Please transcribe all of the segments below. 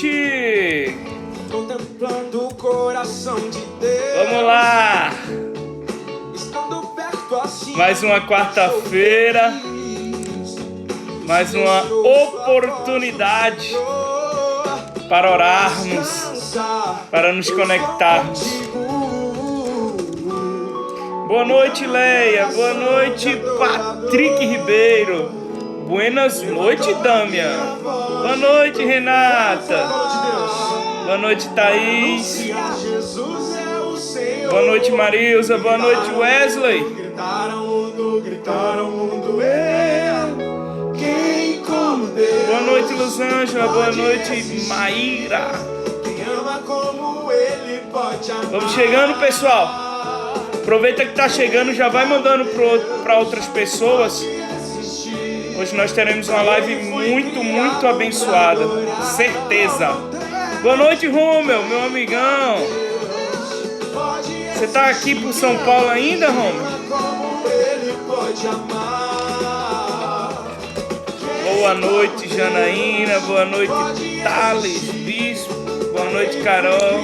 noite! Contemplando o coração de Deus. Vamos lá! Estando perto assim. Mais uma quarta-feira, mais uma oportunidade para orarmos, para nos conectarmos. Boa noite, Leia. Boa noite, Patrick Ribeiro. Buenas noites, Damian. Boa noite, Renata. Boa noite, Thaís. Boa noite, Marilza. Boa noite, Wesley. Gritaram o mundo é quem como Deus. Boa noite, Luzângela. Boa noite, Maíra. Quem ama como ele pode amar. Vamos chegando, pessoal. Aproveita que tá chegando, já vai mandando para outras pessoas. Hoje nós teremos uma live muito abençoada, certeza. Boa noite, Romeu, meu amigão. Você tá aqui por São Paulo ainda, Romeu? Boa noite, Janaína. Boa noite, Thales, Bispo. Boa noite, Carol.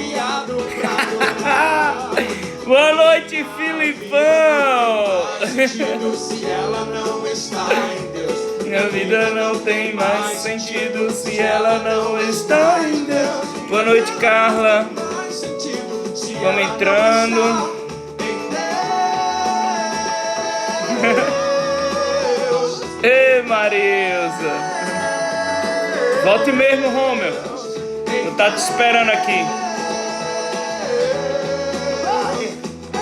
Boa noite, Filipão. Se ela não está em Deus, minha vida não tem mais sentido se ela não está em Deus. Boa noite, Carla. Vamos entrando. Ei, Marilza. Volte mesmo, Romeu. Eu tá te esperando aqui.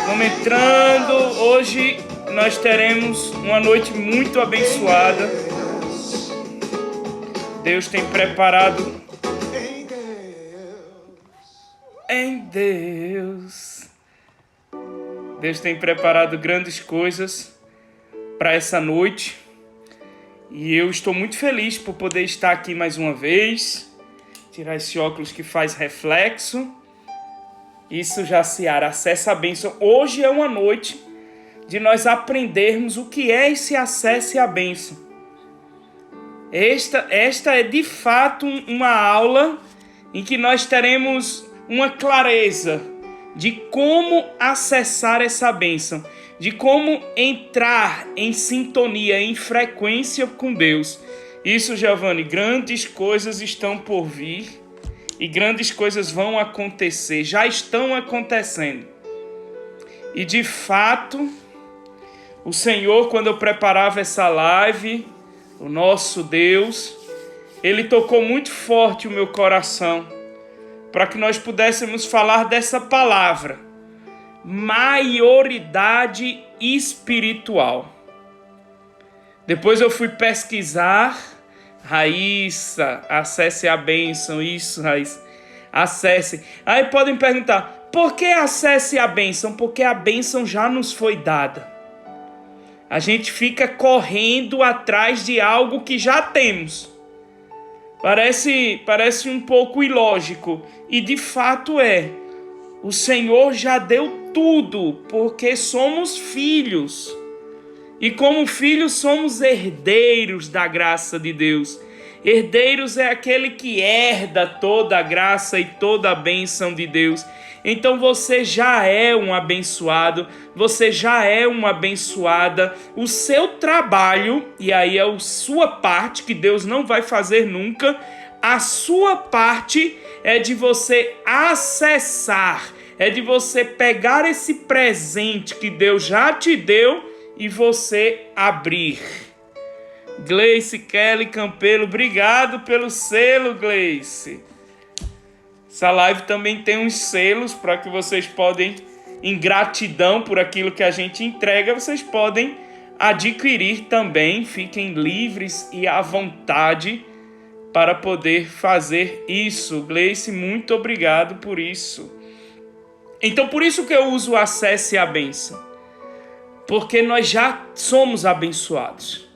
Vamos entrando. Hoje nós teremos uma noite muito abençoada. Deus tem preparado em Deus. Deus tem preparado grandes coisas para essa noite. E eu estou muito feliz por poder estar aqui mais uma vez. Tirar esse óculos que faz reflexo. Isso, Jaciara, acessa a bênção. Hoje é uma noite de nós aprendermos o que é esse acesso à bênção. Esta é de fato uma aula em que nós teremos uma clareza de como acessar essa bênção, de como entrar em sintonia, em frequência com Deus. Isso, Giovanni, grandes coisas estão por vir. E grandes coisas vão acontecer, já estão acontecendo. E de fato, o Senhor, quando eu preparava essa live, o nosso Deus, Ele tocou muito forte o meu coração, para que nós pudéssemos falar dessa palavra, maioridade espiritual. Depois eu fui pesquisar. Raíssa, acesse a bênção, isso, Raíssa, acesse. Aí podem perguntar, por que acesse a bênção? Porque a bênção já nos foi dada. A gente fica correndo atrás de algo que já temos. Parece um pouco ilógico, e de fato é. O Senhor já deu tudo, porque somos filhos. E como filhos somos herdeiros da graça de Deus. Herdeiros é aquele que herda toda a graça e toda a bênção de Deus. Então você já é um abençoado, você já é uma abençoada. O seu trabalho, e aí é a sua parte, que Deus não vai fazer nunca, a sua parte é de você acessar, é de você pegar esse presente que Deus já te deu e você abrir. Gleice Kelly Campelo, obrigado pelo selo, Gleice. Essa live também tem uns selos para que vocês podem, em gratidão por aquilo que a gente entrega, vocês podem adquirir também. Fiquem livres e à vontade para poder fazer isso. Gleice, muito obrigado por isso. Então, por isso que eu uso o acesse à bênção. Porque nós já somos abençoados.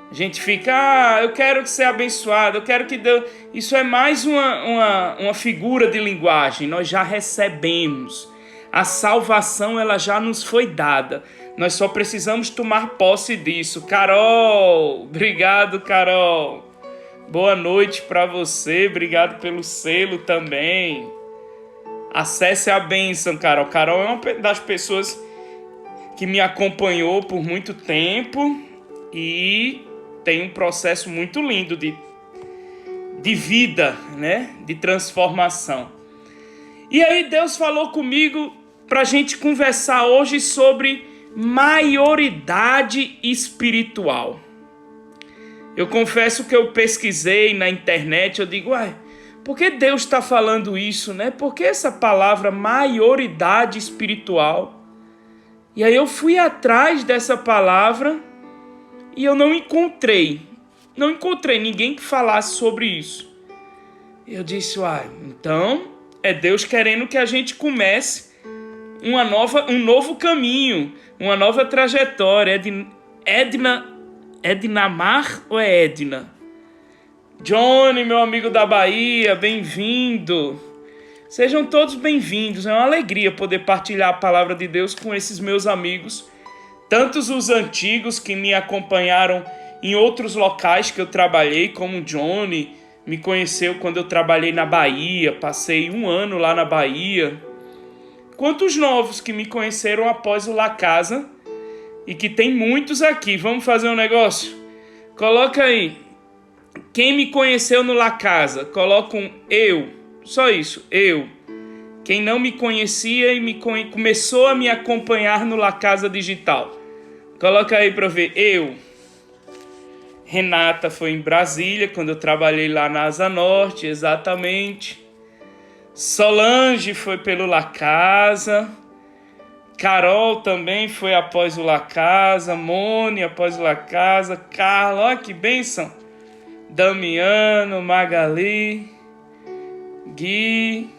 A gente fica, eu quero ser abençoado, eu quero que Deus... Isso é mais uma figura de linguagem. Nós já recebemos. A salvação, ela já nos foi dada. Nós só precisamos tomar posse disso. Carol, obrigado, Carol. Boa noite para você, obrigado pelo selo também. Acesse a bênção, Carol. Carol é uma das pessoas que me acompanhou por muito tempo e tem um processo muito lindo de vida, né? De transformação. E aí Deus falou comigo para a gente conversar hoje sobre maioridade espiritual. Eu confesso que eu pesquisei na internet, eu digo, por que Deus está falando isso, né? Por que essa palavra maioridade espiritual? E aí eu fui atrás dessa palavra e eu não encontrei ninguém que falasse sobre isso. Eu disse, então é Deus querendo que a gente comece um novo caminho, uma nova trajetória. Ednamar ou é Edna? Johnny, meu amigo da Bahia, bem-vindo. Sejam todos bem-vindos. É uma alegria poder partilhar a palavra de Deus com esses meus amigos, tantos os antigos que me acompanharam em outros locais que eu trabalhei, como o Johnny, me conheceu quando eu trabalhei na Bahia, passei 1 ano lá na Bahia, quanto os novos que me conheceram após o La Casa, e que tem muitos aqui. Vamos fazer um negócio? Coloca aí. Quem me conheceu no La Casa, coloca um eu. Só isso, eu. Quem não me conhecia e começou a me acompanhar no La Casa Digital. Coloca aí para ver, eu. Renata foi em Brasília, quando eu trabalhei lá na Asa Norte, exatamente. Solange foi pelo La Casa. Carol também foi após o La Casa, Mone após o La Casa, Carla, olha que bênção, Damiano, Magali, Gui,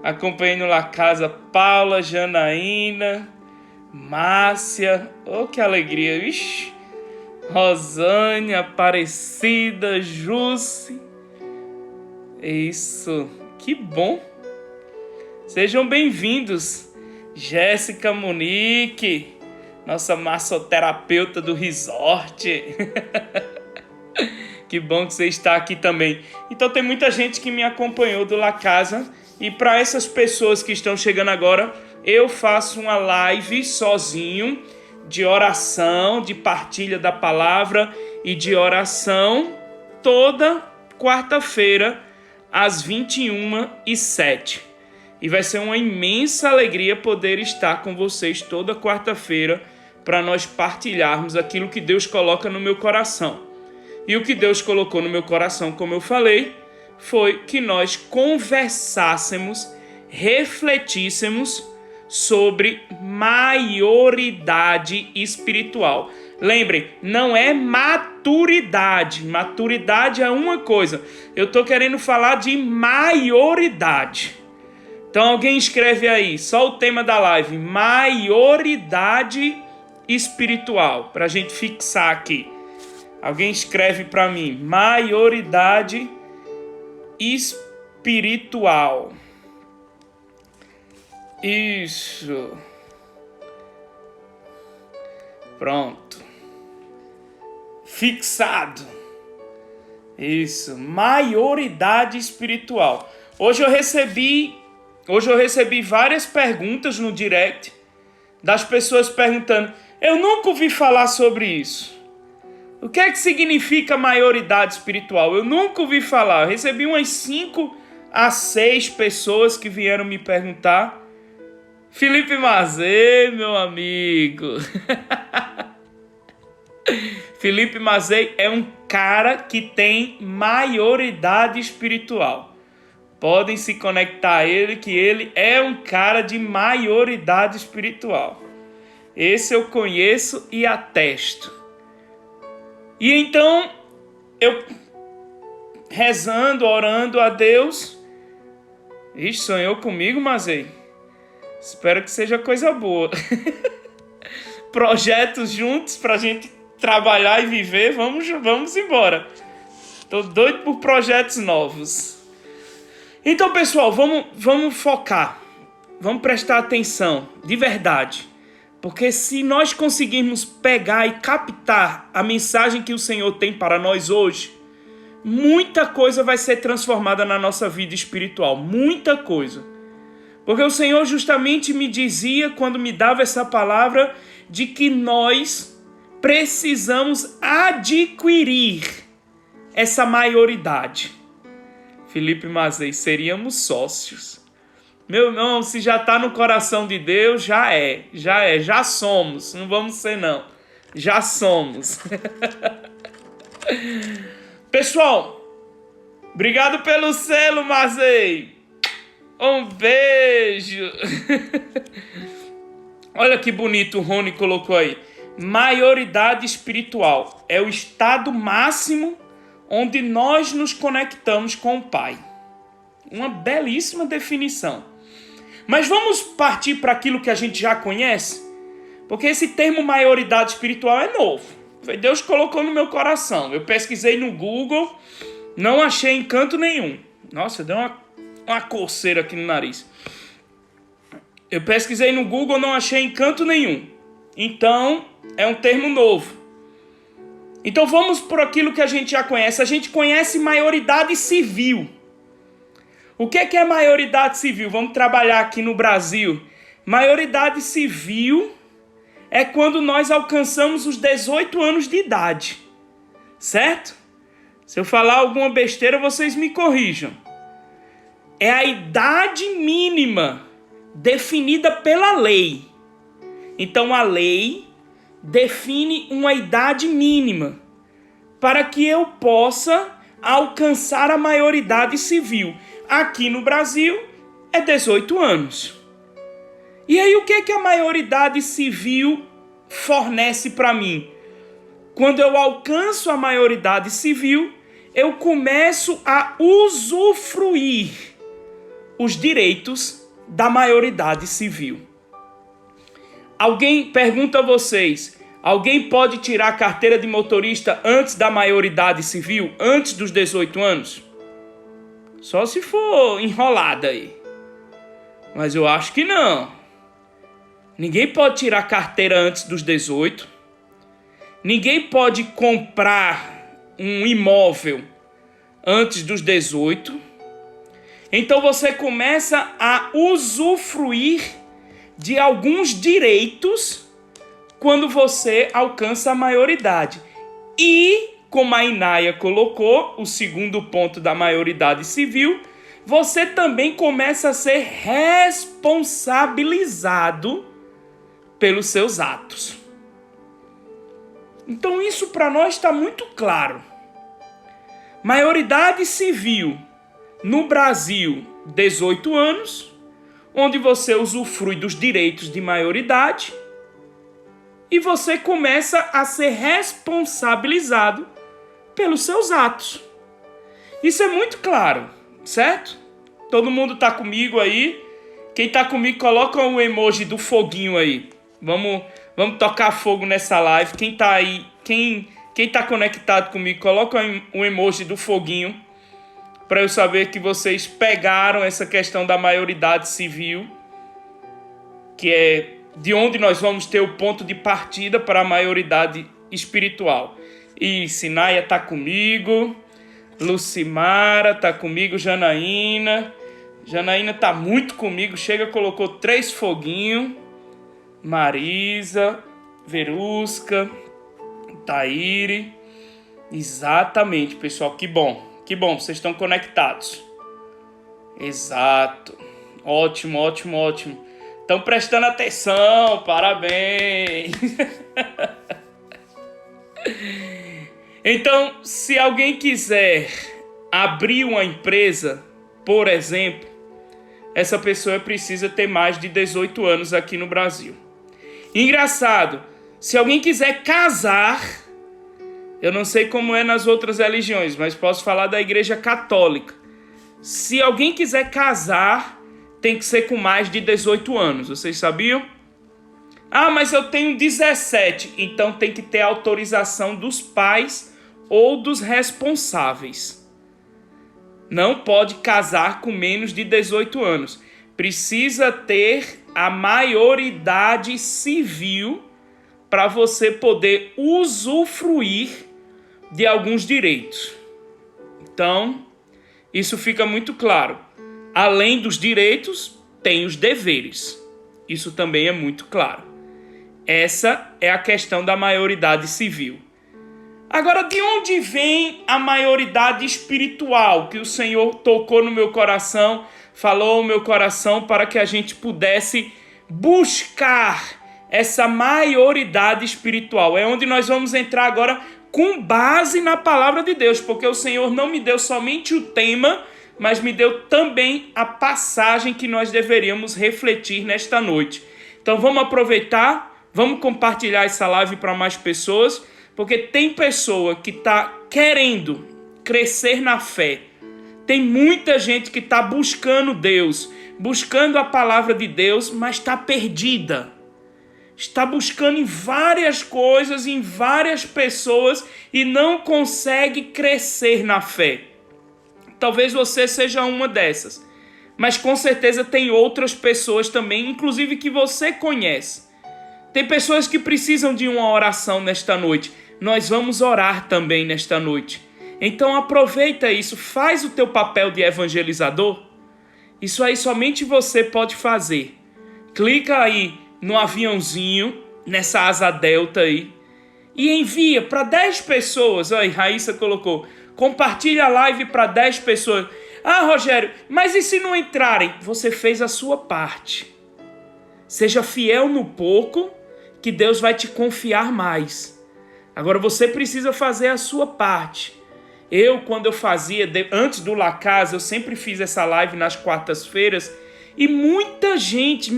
acompanhei no La Casa, Paula, Janaína, Márcia, oh que alegria, ixi, Rosânia, Aparecida, Jusce, isso, que bom, sejam bem-vindos. Jéssica Monique, nossa massoterapeuta do resort. Que bom que você está aqui também. Então tem muita gente que me acompanhou do La Casa. E para essas pessoas que estão chegando agora, eu faço uma live sozinho de oração, de partilha da palavra e de oração toda quarta-feira às 21h07. E vai ser uma imensa alegria poder estar com vocês toda quarta-feira para nós partilharmos aquilo que Deus coloca no meu coração. E o que Deus colocou no meu coração, como eu falei, foi que nós conversássemos, refletíssemos sobre maioridade espiritual. Lembrem, não é maturidade. Maturidade é uma coisa. Eu estou querendo falar de maioridade. Então alguém escreve aí, só o tema da live, maioridade espiritual, para a gente fixar aqui. Alguém escreve para mim, maioridade espiritual. Isso. Pronto. Fixado. Isso, maioridade espiritual. Hoje eu recebi várias perguntas no direct das pessoas perguntando, eu nunca ouvi falar sobre isso. O que é que significa maioridade espiritual? Eu nunca ouvi falar. Eu recebi umas 5 a 6 pessoas que vieram me perguntar. Felipe Mazei, meu amigo. Felipe Mazei é um cara que tem maioridade espiritual. Podem se conectar a ele, que ele é um cara de maioridade espiritual. Esse eu conheço e atesto. E então, eu rezando, orando a Deus. Ixi, sonhou comigo, Mazei? Espero que seja coisa boa. Projetos juntos pra gente trabalhar e viver, vamos embora. Tô doido por projetos novos. Então, pessoal, vamos focar. Vamos prestar atenção, de verdade. Porque se nós conseguirmos pegar e captar a mensagem que o Senhor tem para nós hoje, muita coisa vai ser transformada na nossa vida espiritual. Muita coisa. Porque o Senhor justamente me dizia, quando me dava essa palavra, de que nós precisamos adquirir essa maioridade. Felipe Mazei, seríamos sócios. Meu irmão, se já está no coração de Deus, já somos. Não vamos ser não, já somos. Pessoal, obrigado pelo selo, Mazei. Um beijo. Olha que bonito o Rony colocou aí. Maioridade espiritual é o estado máximo onde nós nos conectamos com o Pai. Uma belíssima definição. Mas vamos partir para aquilo que a gente já conhece? Porque esse termo maioridade espiritual é novo. Deus colocou no meu coração. Eu pesquisei no Google, não achei em canto nenhum. Nossa, deu uma coceira aqui no nariz. Eu pesquisei no Google, não achei em canto nenhum. Então, é um termo novo. Então, vamos por aquilo que a gente já conhece. A gente conhece maioridade civil. O que é maioridade civil? Vamos trabalhar aqui no Brasil. Maioridade civil é quando nós alcançamos os 18 anos de idade. Certo? Se eu falar alguma besteira, vocês me corrijam. É a idade mínima definida pela lei. Então a lei define uma idade mínima para que eu possa alcançar a maioridade civil. Aqui no Brasil é 18 anos. E aí o que a maioridade civil fornece para mim? Quando eu alcanço a maioridade civil, eu começo a usufruir os direitos da maioridade civil. Alguém pergunta a vocês, alguém pode tirar a carteira de motorista antes da maioridade civil, antes dos 18 anos? Só se for enrolada aí. Mas eu acho que não. Ninguém pode tirar a carteira antes dos 18. Ninguém pode comprar um imóvel antes dos 18. Então você começa a usufruir de alguns direitos quando você alcança a maioridade. E, como a Inaia colocou, o segundo ponto da maioridade civil, você também começa a ser responsabilizado pelos seus atos. Então isso para nós está muito claro. Maioridade civil no Brasil, 18 anos, onde você usufrui dos direitos de maioridade e você começa a ser responsabilizado pelos seus atos. Isso é muito claro, certo? Todo mundo está comigo aí? Quem está comigo, coloca o emoji do foguinho aí. Vamos tocar fogo nessa live. Quem está aí, quem está conectado comigo, coloca o emoji do foguinho para eu saber que vocês pegaram essa questão da maioridade civil, que é de onde nós vamos ter o ponto de partida para a maioridade espiritual. E Sinaia está comigo, Lucimara está comigo, Janaína está muito comigo, chega, colocou 3 foguinhos, Marisa, Verusca, Taíre, exatamente, pessoal, que bom, vocês estão conectados, exato, ótimo, estão prestando atenção, parabéns. Então, se alguém quiser abrir uma empresa, por exemplo, essa pessoa precisa ter mais de 18 anos aqui no Brasil. Engraçado, se alguém quiser casar, eu não sei como é nas outras religiões, mas posso falar da Igreja Católica. Se alguém quiser casar, tem que ser com mais de 18 anos, vocês sabiam? Ah, mas eu tenho 17, então tem que ter autorização dos pais ou dos responsáveis. Não pode casar com menos de 18 anos. Precisa ter a maioridade civil para você poder usufruir de alguns direitos. Então, isso fica muito claro. Além dos direitos, tem os deveres. Isso também é muito claro. Essa é a questão da maioridade civil. Agora, de onde vem a maioridade espiritual que o Senhor tocou no meu coração, falou no meu coração para que a gente pudesse buscar essa maioridade espiritual? É onde nós vamos entrar agora com base na palavra de Deus, porque o Senhor não me deu somente o tema, mas me deu também a passagem que nós deveríamos refletir nesta noite. Então vamos aproveitar, vamos compartilhar essa live para mais pessoas, porque tem pessoa que está querendo crescer na fé. Tem muita gente que está buscando Deus, buscando a palavra de Deus, mas está perdida. Está buscando em várias coisas, em várias pessoas e não consegue crescer na fé. Talvez você seja uma dessas, mas com certeza tem outras pessoas também, inclusive que você conhece. Tem pessoas que precisam de uma oração nesta noite. Nós vamos orar também nesta noite. Então aproveita isso, faz o teu papel de evangelizador. Isso aí somente você pode fazer. Clica aí no aviãozinho, nessa asa delta aí, e envia para 10 pessoas. Aí, Raíssa colocou, compartilha a live para 10 pessoas. Ah, Rogério, mas e se não entrarem? Você fez a sua parte. Seja fiel no pouco, que Deus vai te confiar mais. Agora você precisa fazer a sua parte. Quando eu fazia, antes do La Casa, eu sempre fiz essa live nas quartas-feiras, e muita gente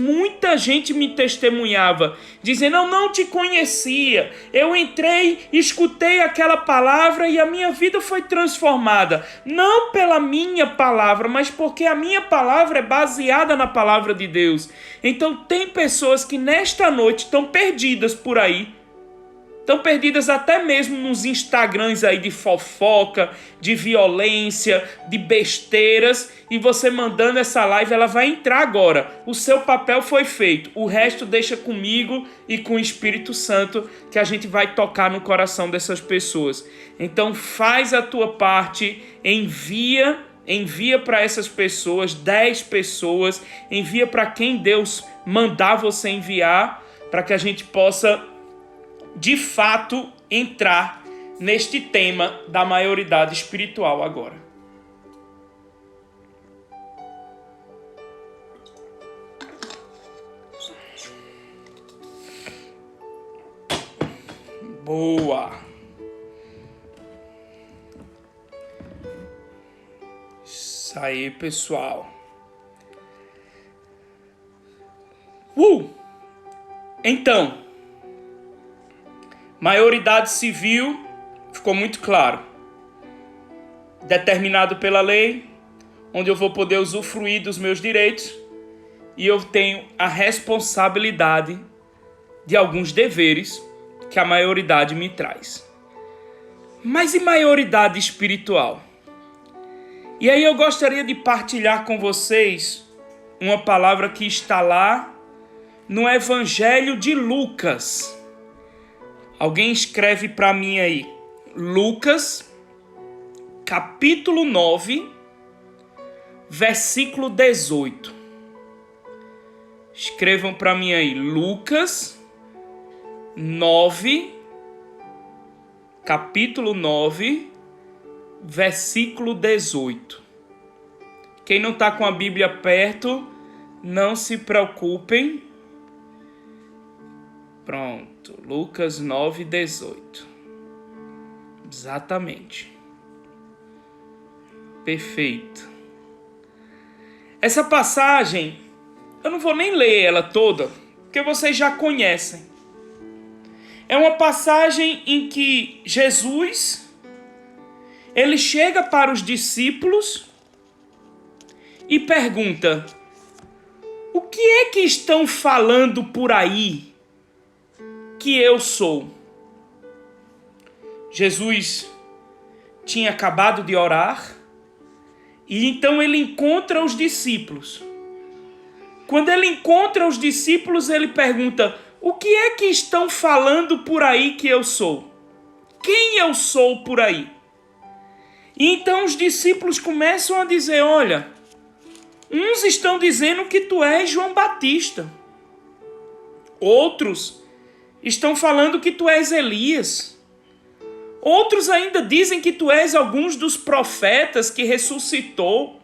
me testemunhava, dizendo, eu não te conhecia, eu entrei, escutei aquela palavra e a minha vida foi transformada, não pela minha palavra, mas porque a minha palavra é baseada na palavra de Deus. Então tem pessoas que nesta noite estão perdidas por aí, estão perdidas até mesmo nos Instagrams aí de fofoca, de violência, de besteiras, e você mandando essa live, ela vai entrar agora. O seu papel foi feito, o resto deixa comigo e com o Espírito Santo, que a gente vai tocar no coração dessas pessoas. Então faz a tua parte, envia para essas pessoas, 10 pessoas, envia para quem Deus mandar você enviar, para que a gente possa de fato entrar neste tema da maioridade espiritual agora. Boa! Isso aí, pessoal. Então, maioridade civil, ficou muito claro. Determinado pela lei, onde eu vou poder usufruir dos meus direitos e eu tenho a responsabilidade de alguns deveres que a maioridade me traz. Mas e maioridade espiritual? E aí eu gostaria de partilhar com vocês uma palavra que está lá no Evangelho de Lucas. Alguém escreve para mim aí, Lucas, capítulo 9, versículo 18. Escrevam para mim aí, Lucas 9, capítulo 9, versículo 18. Quem não está com a Bíblia perto, não se preocupem. Pronto, Lucas 9, 18. Exatamente. Perfeito. Essa passagem, eu não vou nem ler ela toda, porque vocês já conhecem. É uma passagem em que Jesus, ele chega para os discípulos e pergunta: o que é que estão falando por aí que eu sou? Jesus tinha acabado de orar e então ele encontra os discípulos. Quando ele encontra os discípulos, ele pergunta: o que é que estão falando por aí que eu sou? Quem eu sou por aí? E então os discípulos começam a dizer, olha, uns estão dizendo que tu és João Batista. Outros estão falando que tu és Elias. Outros ainda dizem que tu és alguns dos profetas que ressuscitou.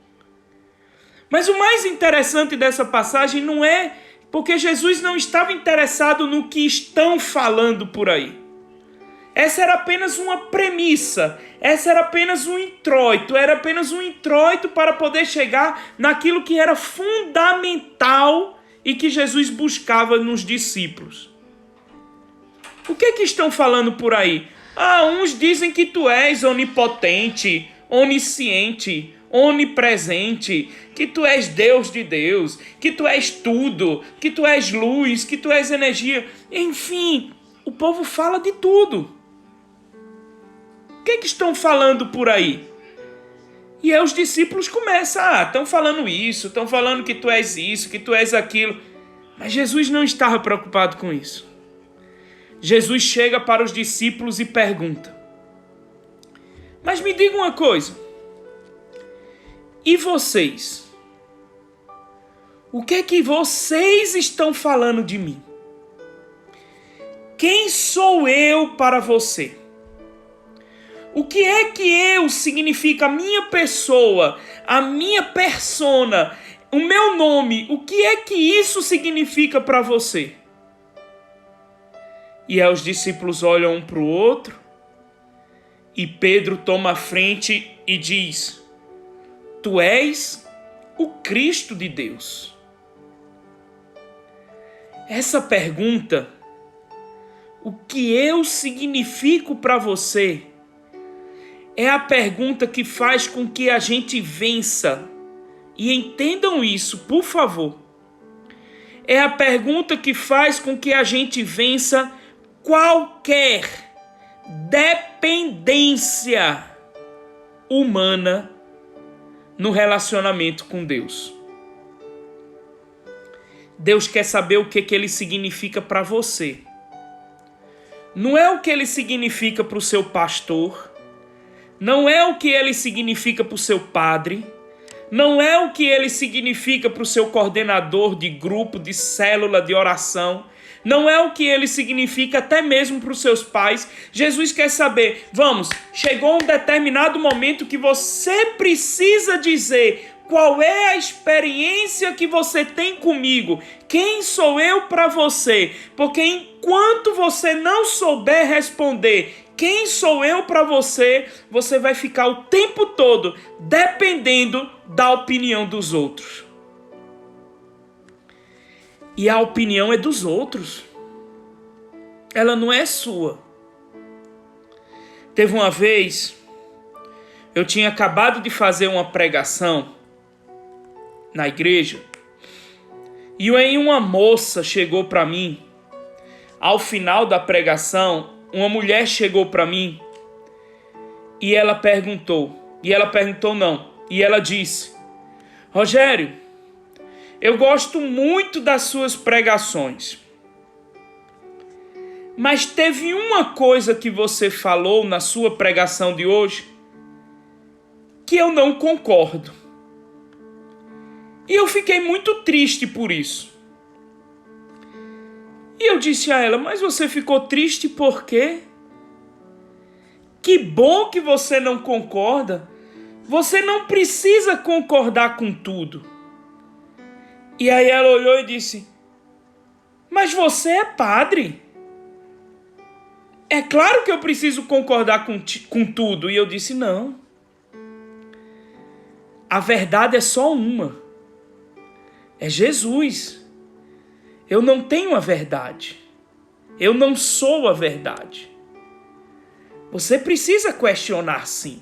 Mas o mais interessante dessa passagem não é porque Jesus não estava interessado no que estão falando por aí. Essa era apenas uma premissa, essa era apenas um introito, era apenas um introito para poder chegar naquilo que era fundamental e que Jesus buscava nos discípulos. O que é que estão falando por aí? Uns dizem que tu és onipotente, onisciente, onipresente, que tu és Deus de Deus, que tu és tudo, que tu és luz, que tu és energia. Enfim, o povo fala de tudo. O que é que estão falando por aí? E aí os discípulos começam, estão falando isso, estão falando que tu és isso, que tu és aquilo. Mas Jesus não estava preocupado com isso. Jesus chega para os discípulos e pergunta, mas me diga uma coisa, e vocês? O que é que vocês estão falando de mim? Quem sou eu para você? O que é que eu significa, a minha pessoa, a minha persona, o meu nome, o que é que isso significa para você? E aí os discípulos olham um para o outro e Pedro toma a frente e diz, tu és o Cristo de Deus. Essa pergunta, o que eu significo para você, é a pergunta que faz com que a gente vença. E entendam isso, por favor. É a pergunta que faz com que a gente vença qualquer dependência humana no relacionamento com Deus. Deus quer saber o que ele significa para você. Não é o que ele significa para o seu pastor, não é o que ele significa para o seu padre, não é o que ele significa para o seu coordenador de grupo, de célula, de oração, não é o que ele significa até mesmo para os seus pais. Jesus quer saber, chegou um determinado momento que você precisa dizer qual é a experiência que você tem comigo, quem sou eu para você, porque enquanto você não souber responder quem sou eu para você, você vai ficar o tempo todo dependendo da opinião dos outros. E a opinião é dos outros. Ela não é sua. Teve uma vez, eu tinha acabado de fazer uma pregação na igreja, e aí uma moça chegou para mim, ao final da pregação, uma mulher chegou para mim, e ela disse, Rogério, eu gosto muito das suas pregações, mas teve uma coisa que você falou na sua pregação de hoje que eu não concordo. E eu fiquei muito triste por isso. E eu disse a ela, mas você ficou triste por quê? Que bom que você não concorda. Você não precisa concordar com tudo. E aí ela olhou e disse, mas você é padre. É claro que eu preciso concordar com tudo. E eu disse, não. A verdade é só uma. É Jesus. Eu não tenho a verdade. Eu não sou a verdade. Você precisa questionar, sim.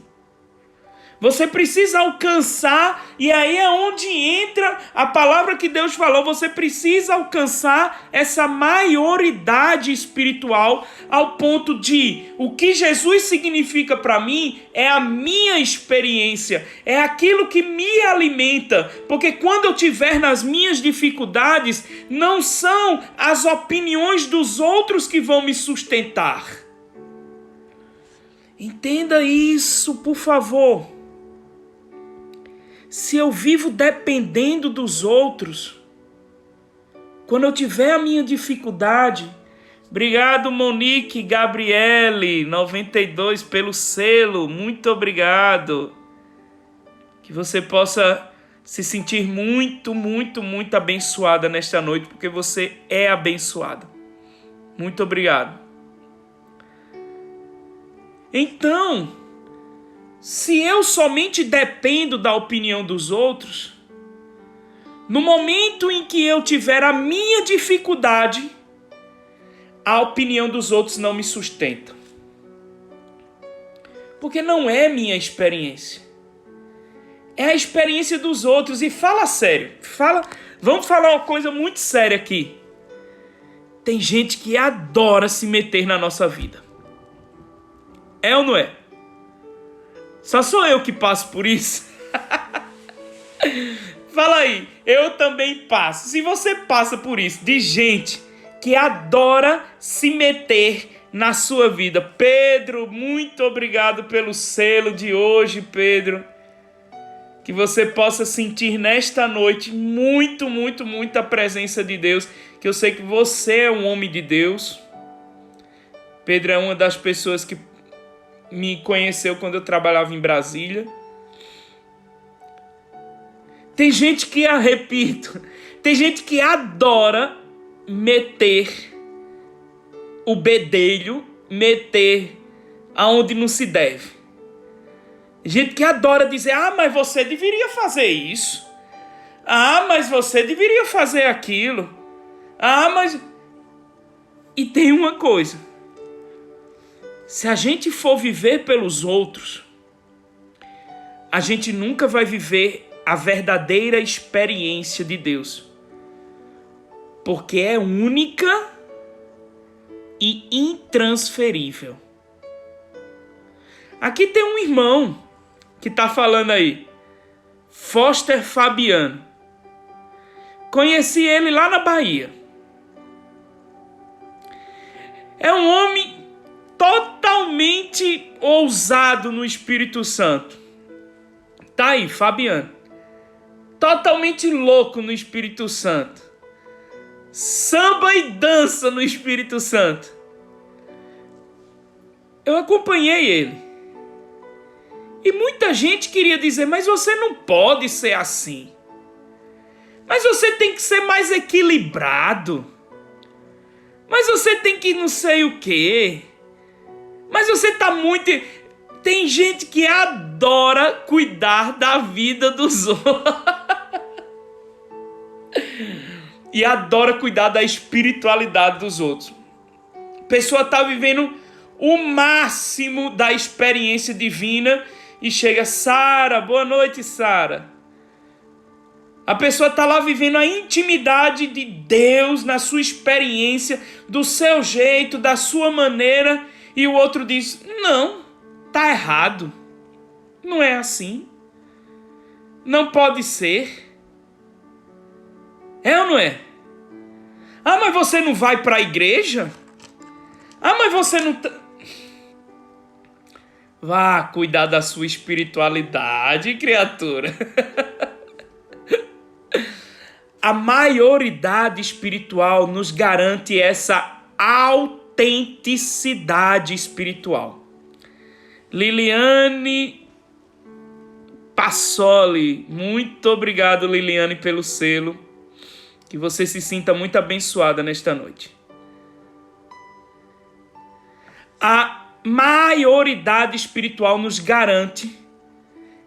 Você precisa alcançar, e aí é onde entra a palavra que Deus falou, você precisa alcançar essa maioridade espiritual ao ponto de o que Jesus significa para mim é a minha experiência, é aquilo que me alimenta, porque quando eu estiver nas minhas dificuldades, não são as opiniões dos outros que vão me sustentar. Entenda isso, por favor. Se eu vivo dependendo dos outros, quando eu tiver a minha dificuldade, obrigado Monique Gabriele 92 pelo selo, muito obrigado. Que você possa se sentir muito, muito, muito abençoada nesta noite, porque você é abençoada. Muito obrigado. Então, se eu somente dependo da opinião dos outros, no momento em que eu tiver a minha dificuldade, a opinião dos outros não me sustenta. Porque não é minha experiência. É a experiência dos outros. E fala sério. Vamos falar uma coisa muito séria aqui. Tem gente que adora se meter na nossa vida. É ou não é? Só sou eu que passo por isso? Fala aí, eu também passo. Se você passa por isso, de gente que adora se meter na sua vida. Pedro, muito obrigado pelo selo de hoje, Pedro. Que você possa sentir nesta noite muito, muito, muito a presença de Deus. Que eu sei que você é um homem de Deus. Pedro é uma das pessoas que me conheceu quando eu trabalhava em Brasília. Tem gente que, repito, tem gente que adora meter o bedelho, meter aonde não se deve. Gente que adora dizer, mas você deveria fazer isso. Mas você deveria fazer aquilo. Mas... E tem uma coisa. Se a gente for viver pelos outros, a gente nunca vai viver a verdadeira experiência de Deus. Porque é única e intransferível. Aqui tem um irmão que está falando aí. Foster Fabiano. Conheci ele lá na Bahia. É um homem totalmente ousado no Espírito Santo. Tá aí, Fabiano. Totalmente louco no Espírito Santo. Samba e dança no Espírito Santo. Eu acompanhei ele. E muita gente queria dizer, mas você não pode ser assim. Mas você tem que ser mais equilibrado. Mas você tem que não sei o quê. Mas você tá muito... Tem gente que adora cuidar da vida dos outros. E adora cuidar da espiritualidade dos outros. A pessoa tá vivendo o máximo da experiência divina e chega, Sara, boa noite, Sara. A pessoa tá lá vivendo a intimidade de Deus na sua experiência, do seu jeito, da sua maneira, e o outro diz, não, tá errado. Não é assim. Não pode ser. É ou não é? Mas você não vai para a igreja? Mas você não... Vá cuidar da sua espiritualidade, criatura. A maioridade espiritual nos garante essa autenticidade espiritual. Liliane Passoli, muito obrigado, Liliane, pelo selo. Que você se sinta muito abençoada nesta noite. A maioridade espiritual nos garante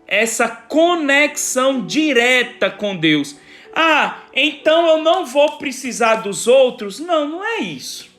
essa conexão direta com Deus. Então eu não vou precisar dos outros? Não, não é isso.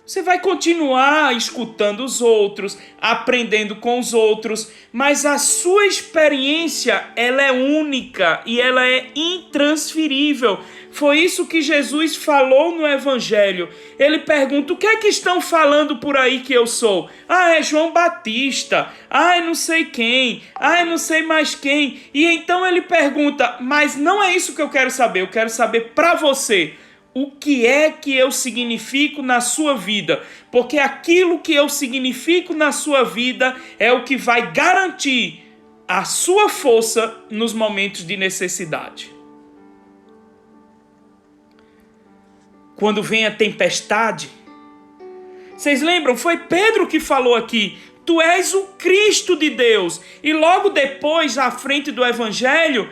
Você vai continuar escutando os outros, aprendendo com os outros, mas a sua experiência, ela é única e ela é intransferível. Foi isso que Jesus falou no Evangelho. Ele pergunta, o que é que estão falando por aí que eu sou? É João Batista. É não sei quem. É não sei mais quem. E então ele pergunta, mas não é isso que eu quero saber. Eu quero saber para você. o que é que eu significo na sua vida, porque aquilo que eu significo na sua vida é o que vai garantir a sua força nos momentos de necessidade. Quando vem a tempestade, vocês lembram? Foi Pedro que falou aqui: tu és o Cristo de Deus. E logo depois, à frente do Evangelho,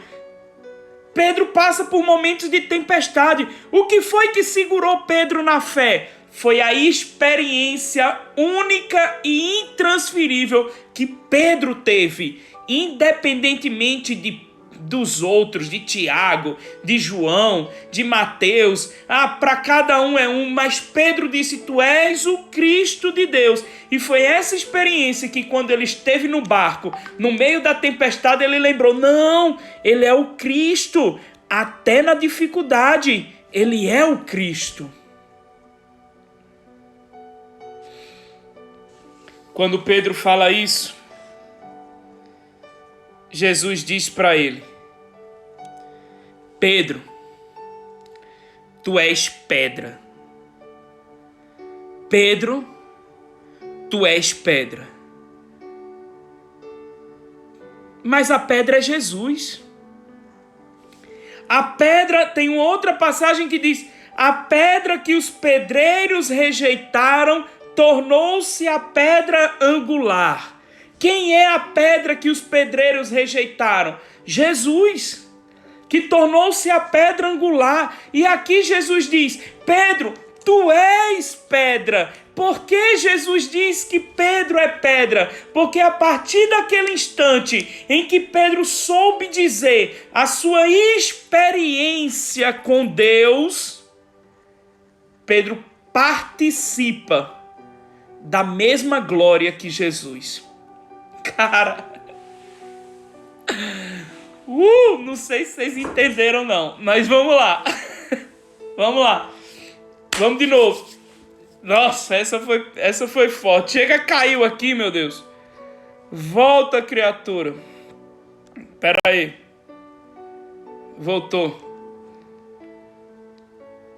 Pedro passa por momentos de tempestade. O que foi que segurou Pedro na fé? Foi a experiência única e intransferível que Pedro teve, independentemente dos outros, de Tiago, de João, de Mateus. Para cada um é um, mas Pedro disse: tu és o Cristo de Deus. E foi essa experiência que, quando ele esteve no barco, no meio da tempestade, ele lembrou: não, ele é o Cristo. Até na dificuldade, ele é o Cristo. Quando Pedro fala isso, Jesus diz para ele: Pedro, tu és pedra. Pedro, tu és pedra. Mas a pedra é Jesus. A pedra, tem uma outra passagem que diz: a pedra que os pedreiros rejeitaram tornou-se a pedra angular. Quem é a pedra que os pedreiros rejeitaram? Jesus, que tornou-se a pedra angular. E aqui Jesus diz: Pedro, tu és pedra. Por que Jesus diz que Pedro é pedra? Porque a partir daquele instante em que Pedro soube dizer a sua experiência com Deus, Pedro participa da mesma glória que Jesus. Cara, não sei se vocês entenderam não, mas vamos lá. Vamos de novo. Nossa, essa foi forte. Chega, caiu aqui, meu Deus. Volta, criatura. Pera aí. Voltou.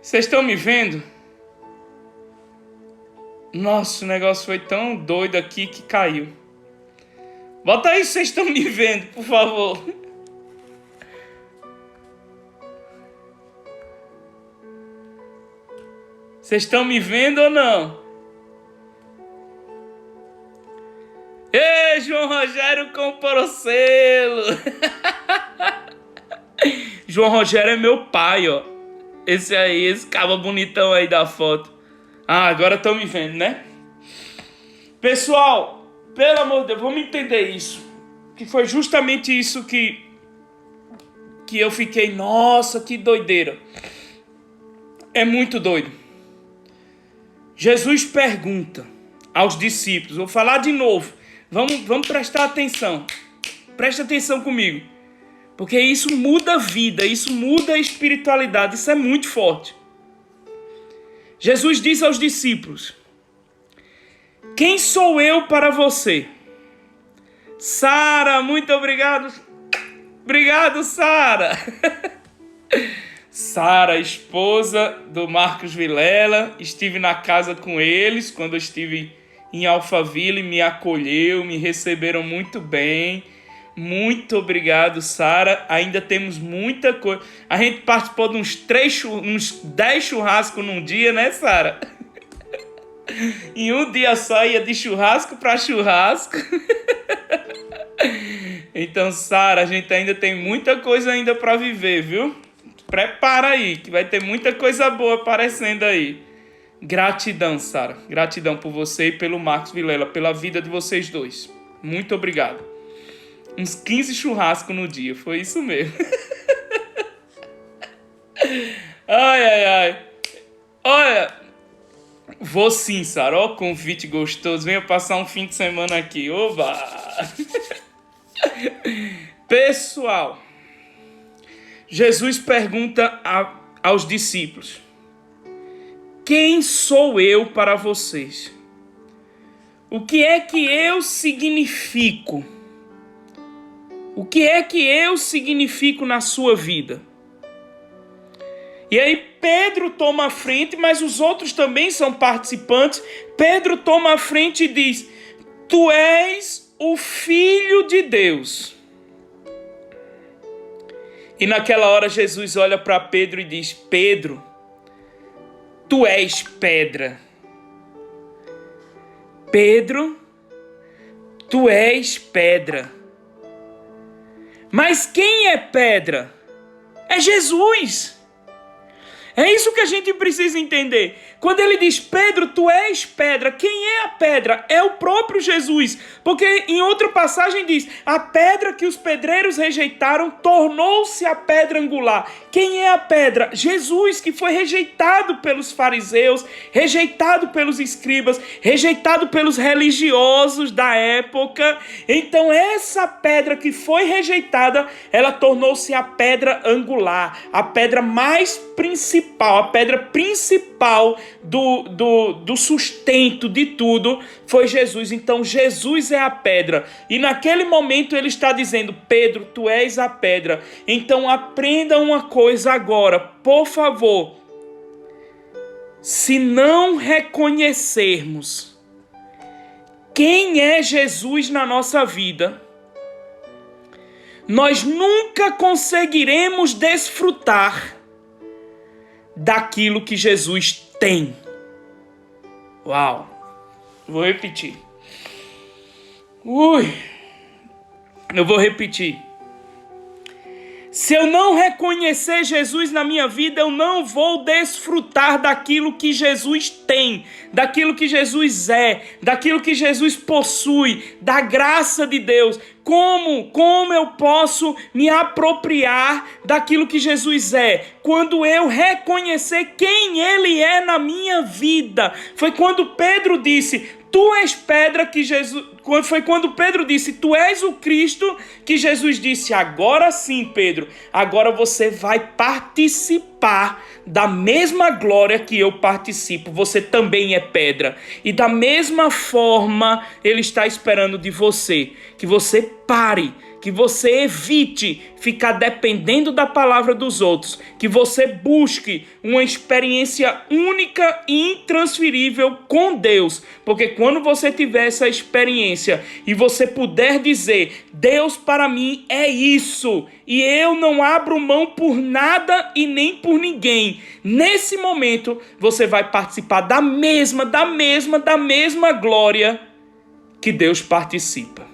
Vocês estão me vendo? Nossa, o negócio foi tão doido aqui que caiu. Bota aí se vocês estão me vendo, por favor. Vocês estão me vendo ou não? Ei, João Rogério Comporocelo. João Rogério é meu pai, ó. Esse cabo bonitão aí da foto. Agora estão me vendo, né? Pessoal, pelo amor de Deus, vamos entender isso. Que foi justamente isso que eu fiquei, nossa, que doideira. É muito doido. Jesus pergunta aos discípulos, vou falar de novo, vamos prestar atenção. Presta atenção comigo. Porque isso muda a vida, isso muda a espiritualidade, isso é muito forte. Jesus diz aos discípulos: quem sou eu para você? Sara, muito obrigado. Obrigado, Sara. Sara, esposa do Marcos Vilela. Estive na casa com eles quando eu estive em Alphaville, me acolheu, me receberam muito bem. Muito obrigado, Sara. Ainda temos muita coisa. A gente participou de uns 10 churrascos num dia, né, Sara? Em um dia só ia de churrasco para churrasco. Então, Sara, a gente ainda tem muita coisa ainda para viver, viu? Prepara aí, que vai ter muita coisa boa aparecendo aí. Gratidão, Sara. Gratidão por você e pelo Marcos Vilela, pela vida de vocês dois. Muito obrigado. Uns 15 churrascos no dia, foi isso mesmo. Ai. Olha, vou sim, Sara. Ó, convite gostoso. Venha passar um fim de semana aqui. Oba! Pessoal, Jesus pergunta aos discípulos: quem sou eu para vocês? O que é que eu significo? O que é que eu significo na sua vida? E aí Pedro toma a frente, mas os outros também são participantes. Pedro toma a frente e diz: tu és o Filho de Deus. E naquela hora Jesus olha para Pedro e diz: Pedro, tu és pedra. Pedro, tu és pedra. Mas quem é pedra? É Jesus. É isso que a gente precisa entender. Quando ele diz: Pedro, tu és pedra, quem é a pedra? É o próprio Jesus. Porque em outra passagem diz: a pedra que os pedreiros rejeitaram tornou-se a pedra angular. Quem é a pedra? Jesus, que foi rejeitado pelos fariseus, rejeitado pelos escribas, rejeitado pelos religiosos da época. Então essa pedra que foi rejeitada, ela tornou-se a pedra angular, a pedra mais principal, a pedra principal do sustento de tudo foi Jesus. Então Jesus é a pedra, e naquele momento ele está dizendo: Pedro, tu és a pedra. Então aprenda uma coisa agora, por favor. Se não reconhecermos quem é Jesus na nossa vida, nós nunca conseguiremos desfrutar daquilo que Jesus tem. Uau! Vou repetir. Eu vou repetir. Se eu não reconhecer Jesus na minha vida, eu não vou desfrutar daquilo que Jesus tem, daquilo que Jesus é, daquilo que Jesus possui, da graça de Deus. Como eu posso me apropriar daquilo que Jesus é? Quando eu reconhecer quem Ele é na minha vida. Foi quando Pedro disse: tu és pedra, que Jesus... Foi quando Pedro disse: tu és o Cristo, que Jesus disse: agora sim, Pedro, agora você vai participar da mesma glória que eu participo. Você também é pedra. E da mesma forma, Ele está esperando de você, que você pare, que você evite ficar dependendo da palavra dos outros, que você busque uma experiência única e intransferível com Deus, porque quando você tiver essa experiência e você puder dizer: Deus para mim é isso, e eu não abro mão por nada e nem por ninguém, nesse momento você vai participar da mesma glória que Deus participa.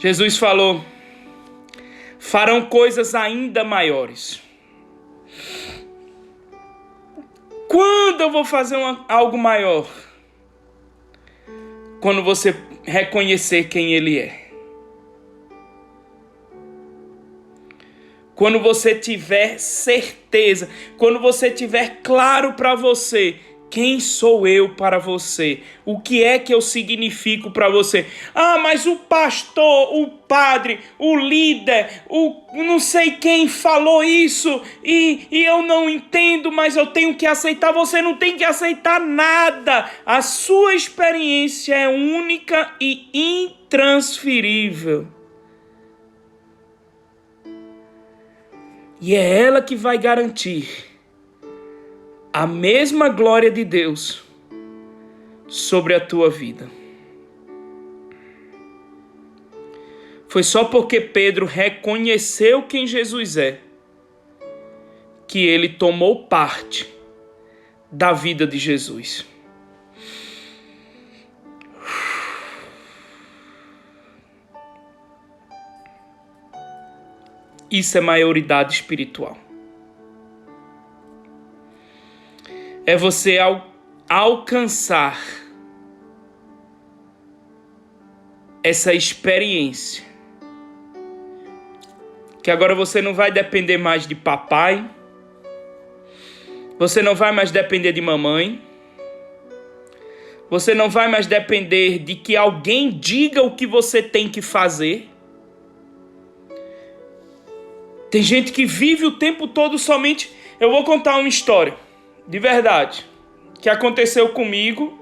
Jesus falou: farão coisas ainda maiores. Quando eu vou fazer algo maior? Quando você reconhecer quem Ele é. Quando você tiver certeza, quando você tiver claro para você: quem sou eu para você? O que é que eu significo para você? Ah, mas o pastor, o padre, o líder, o não sei quem falou isso e eu não entendo, mas eu tenho que aceitar. Você não tem que aceitar nada. A sua experiência é única e intransferível. E é ela que vai garantir a mesma glória de Deus sobre a tua vida. Foi só porque Pedro reconheceu quem Jesus é que ele tomou parte da vida de Jesus. Isso é maioridade espiritual. É você alcançar essa experiência. Que agora você não vai depender mais de papai. Você não vai mais depender de mamãe. Você não vai mais depender de que alguém diga o que você tem que fazer. Tem gente que vive o tempo todo somente... Eu vou contar uma história, de verdade, que aconteceu comigo.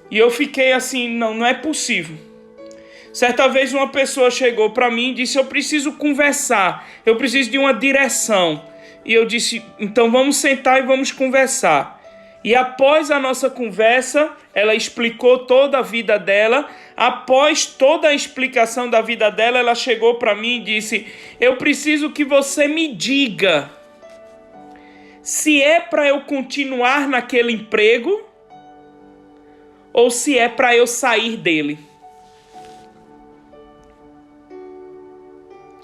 E eu fiquei assim: não é possível. Certa vez uma pessoa chegou para mim e disse: eu preciso conversar, eu preciso de uma direção. E eu disse: então vamos sentar e vamos conversar. E após a nossa conversa, ela explicou toda a vida dela. Após toda a explicação da vida dela, ela chegou para mim e disse: eu preciso que você me diga se é para eu continuar naquele emprego ou se é para eu sair dele.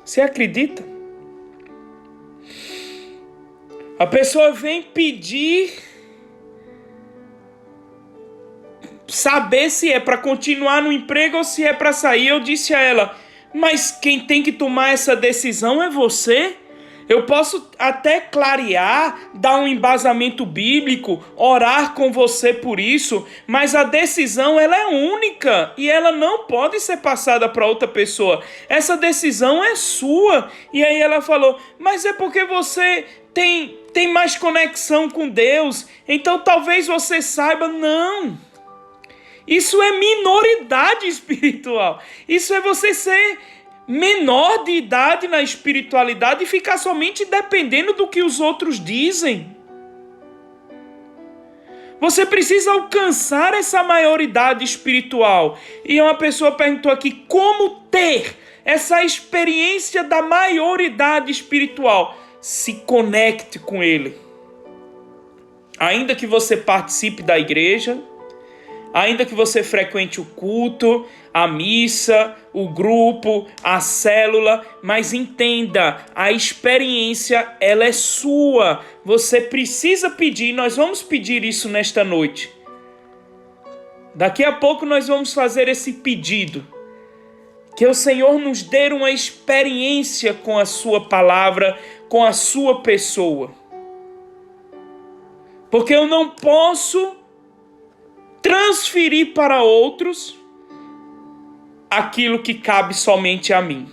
Você acredita? A pessoa vem pedir saber se é para continuar no emprego ou se é para sair. Eu disse a ela: mas quem tem que tomar essa decisão é você. Eu posso até clarear, dar um embasamento bíblico, orar com você por isso, mas a decisão ela é única e ela não pode ser passada para outra pessoa. Essa decisão é sua. E aí ela falou: mas é porque você tem mais conexão com Deus, então talvez você saiba. Não. Isso é minoridade espiritual. Isso é você ser menor de idade na espiritualidade e ficar somente dependendo do que os outros dizem. Você precisa alcançar essa maioridade espiritual. E uma pessoa perguntou aqui: como ter essa experiência da maioridade espiritual? Se conecte com Ele. Ainda que você participe da igreja, ainda que você frequente o culto, a missa, o grupo, a célula, mas entenda, a experiência ela é sua. Você precisa pedir, nós vamos pedir isso nesta noite. Daqui a pouco nós vamos fazer esse pedido. Que o Senhor nos dê uma experiência com a sua palavra, com a sua pessoa. Porque eu não posso transferir para outros aquilo que cabe somente a mim.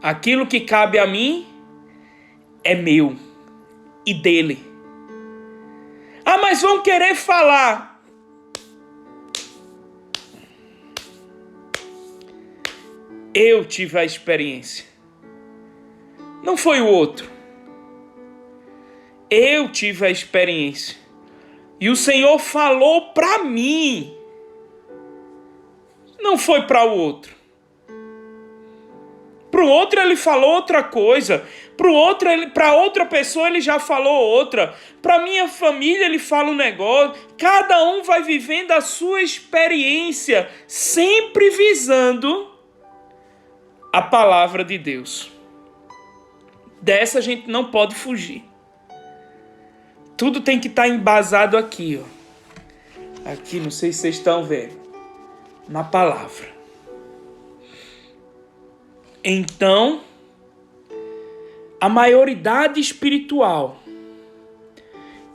Aquilo que cabe a mim é meu e dele. Ah, mas vão querer falar. Eu tive a experiência. Não foi o outro. Eu tive a experiência. E o Senhor falou para mim. Não foi para o outro. Para o outro ele falou outra coisa. Para outra pessoa ele já falou outra. Para minha família ele fala um negócio. Cada um vai vivendo a sua experiência, sempre visando a palavra de Deus. Dessa a gente não pode fugir. Tudo tem que estar embasado aqui, ó. Aqui, não sei se vocês estão vendo. Na palavra. Então, a maioridade espiritual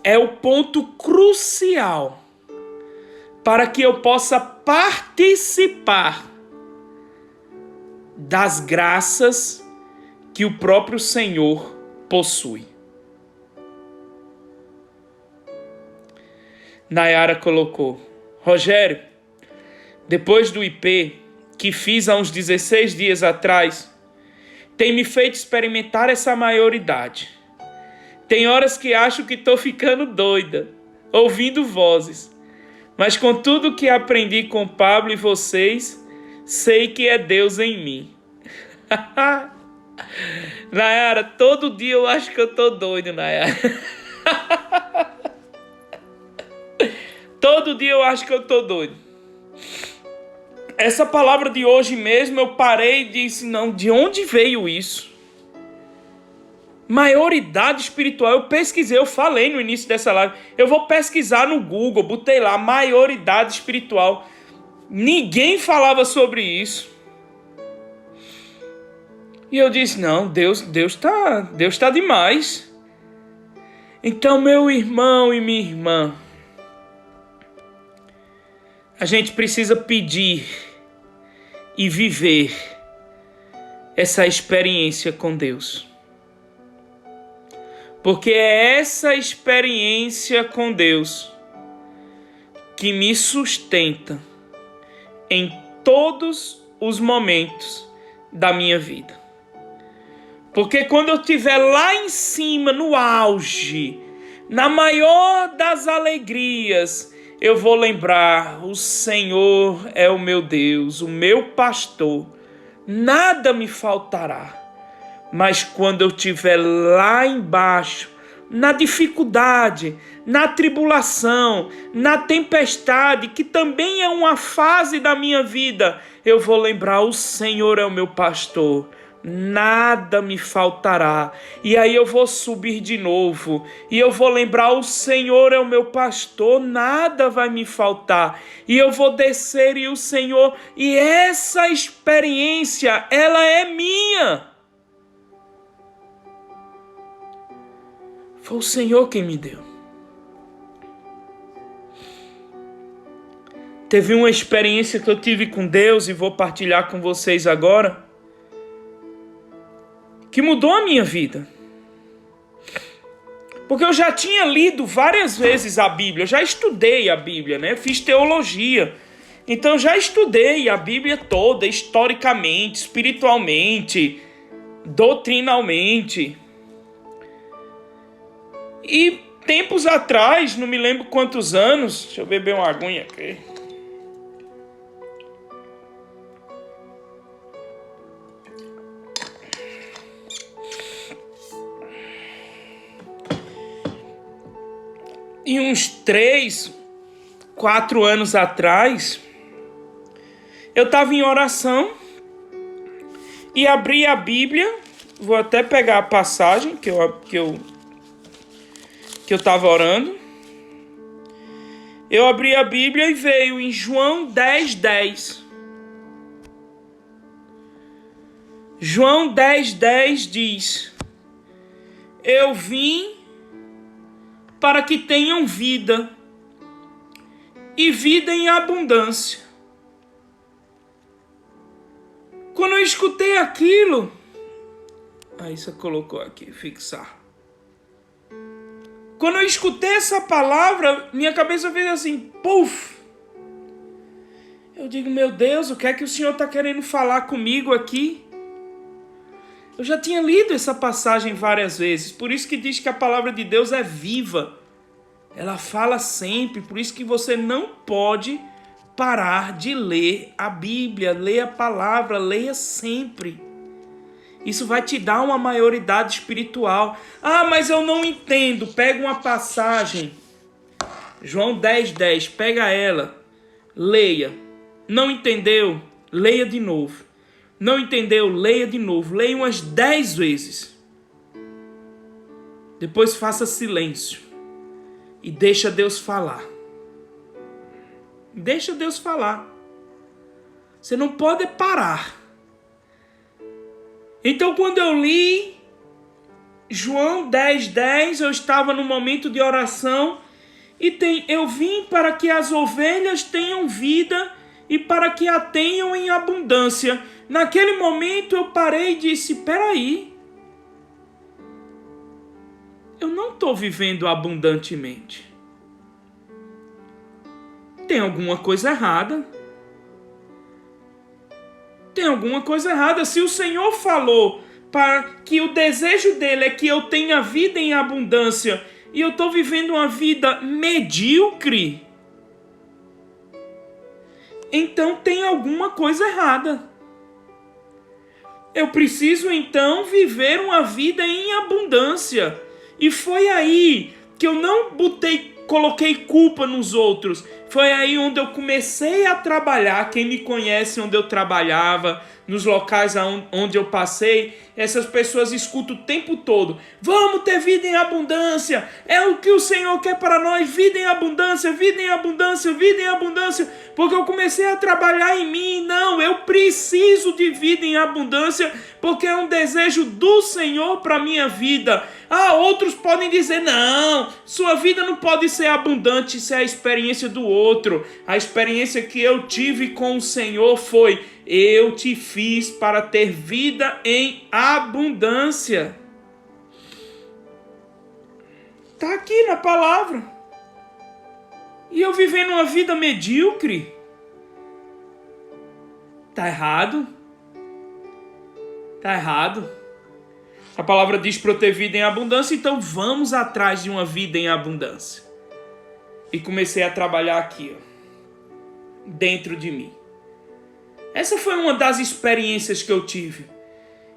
é o ponto crucial para que eu possa participar das graças que o próprio Senhor possui. Nayara colocou: Rogério, depois do IP que fiz há uns 16 dias atrás, tem me feito experimentar essa maioridade. Tem horas que acho que estou ficando doida, ouvindo vozes, mas com tudo que aprendi com Pablo e vocês, sei que é Deus em mim. Nayara, todo dia eu acho que eu estou doido, Nayara. Todo dia eu acho que eu estou doido. Essa palavra de hoje mesmo eu parei e disse: não, de onde veio isso? Maioridade espiritual. Eu pesquisei, eu falei no início dessa live. Eu vou pesquisar no Google, botei lá maioridade espiritual. Ninguém falava sobre isso. E eu disse: não, Deus tá demais. Então, meu irmão e minha irmã, a gente precisa pedir e viver essa experiência com Deus. Porque é essa experiência com Deus que me sustenta em todos os momentos da minha vida. Porque quando eu estiver lá em cima, no auge, na maior das alegrias, eu vou lembrar: o Senhor é o meu Deus, o meu pastor, nada me faltará. Mas quando eu estiver lá embaixo, na dificuldade, na tribulação, na tempestade, que também é uma fase da minha vida, eu vou lembrar: o Senhor é o meu pastor, nada me faltará. E aí eu vou subir de novo e eu vou lembrar: o Senhor é o meu pastor, nada vai me faltar. E eu vou descer e o Senhor, e essa experiência, ela é minha. Foi o Senhor quem me deu. Teve uma experiência que eu tive com Deus e vou partilhar com vocês agora, que mudou a minha vida. Porque eu já tinha lido várias vezes a Bíblia, eu já estudei a Bíblia, né? Fiz teologia. Então já estudei a Bíblia toda, historicamente, espiritualmente, doutrinalmente. E tempos atrás, não me lembro quantos anos, deixa eu beber uma aguinha aqui. E uns 3, 4 anos atrás, eu estava em oração e abri a Bíblia. Vou até pegar a passagem que eu estava orando. Eu abri a Bíblia e veio em João 10:10. João 10:10 diz: eu vim para que tenham vida, e vida em abundância. Quando eu escutei aquilo, aí você colocou aqui, fixar. Quando eu escutei essa palavra, minha cabeça fez assim, puf! Eu digo: meu Deus, o que é que o Senhor está querendo falar comigo aqui? Eu já tinha lido essa passagem várias vezes, por isso que diz que a palavra de Deus é viva. Ela fala sempre, por isso que você não pode parar de ler a Bíblia, ler a palavra, leia sempre. Isso vai te dar uma maioridade espiritual. Ah, mas eu não entendo. Pega uma passagem, João 10:10, pega ela, leia. Não entendeu? Leia de novo. Não entendeu? Leia de novo. Leia umas 10 vezes. Depois faça silêncio e deixa Deus falar. Deixa Deus falar. Você não pode parar. Então, quando eu li João 10:10, eu estava no momento de oração e eu vim para que as ovelhas tenham vida e para que a tenham em abundância. Naquele momento eu parei e disse: peraí, eu não estou vivendo abundantemente. Tem alguma coisa errada. Tem alguma coisa errada. Se o Senhor falou para que o desejo dele é que eu tenha vida em abundância e eu estou vivendo uma vida medíocre, então tem alguma coisa errada. Eu preciso então viver uma vida em abundância. E foi aí que eu não coloquei culpa nos outros. Foi aí onde eu comecei a trabalhar. Quem me conhece, onde eu trabalhava, nos locais onde eu passei, essas pessoas escutam o tempo todo: vamos ter vida em abundância, é o que o Senhor quer para nós, vida em abundância, vida em abundância, vida em abundância. Porque eu comecei a trabalhar em mim. Não, eu preciso de vida em abundância, porque é um desejo do Senhor para a minha vida. Ah, outros podem dizer: não, sua vida não pode ser abundante, isso é a experiência do outro. A experiência que eu tive com o Senhor foi: eu te fiz para ter vida em abundância. Está aqui na palavra. E eu vivendo uma vida medíocre. Tá errado. Tá errado. A palavra diz para eu ter vida em abundância, então vamos atrás de uma vida em abundância. E comecei a trabalhar aqui, ó, dentro de mim. Essa foi uma das experiências que eu tive.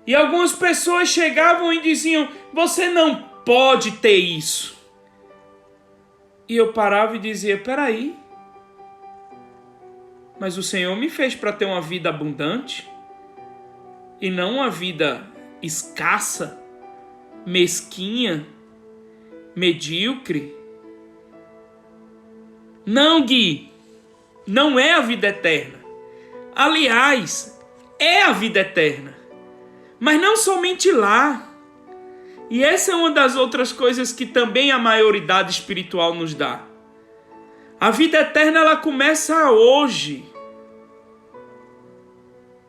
E algumas pessoas chegavam e diziam: você não pode ter isso. E eu parava e dizia: peraí, mas o Senhor me fez para ter uma vida abundante e não uma vida escassa, mesquinha, medíocre. Não, Gui, não é a vida eterna. Aliás, é a vida eterna, mas não somente lá. E essa é uma das outras coisas que também a maioridade espiritual nos dá. A vida eterna, ela começa hoje.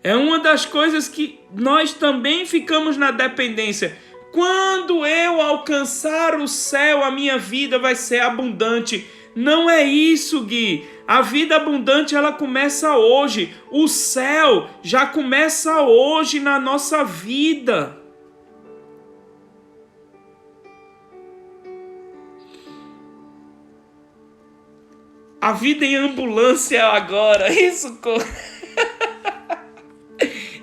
É uma das coisas que nós também ficamos na dependência. Quando eu alcançar o céu, a minha vida vai ser abundante. Não é isso, Gui. A vida abundante, ela começa hoje. O céu já começa hoje na nossa vida. A vida em ambulância agora. Isso.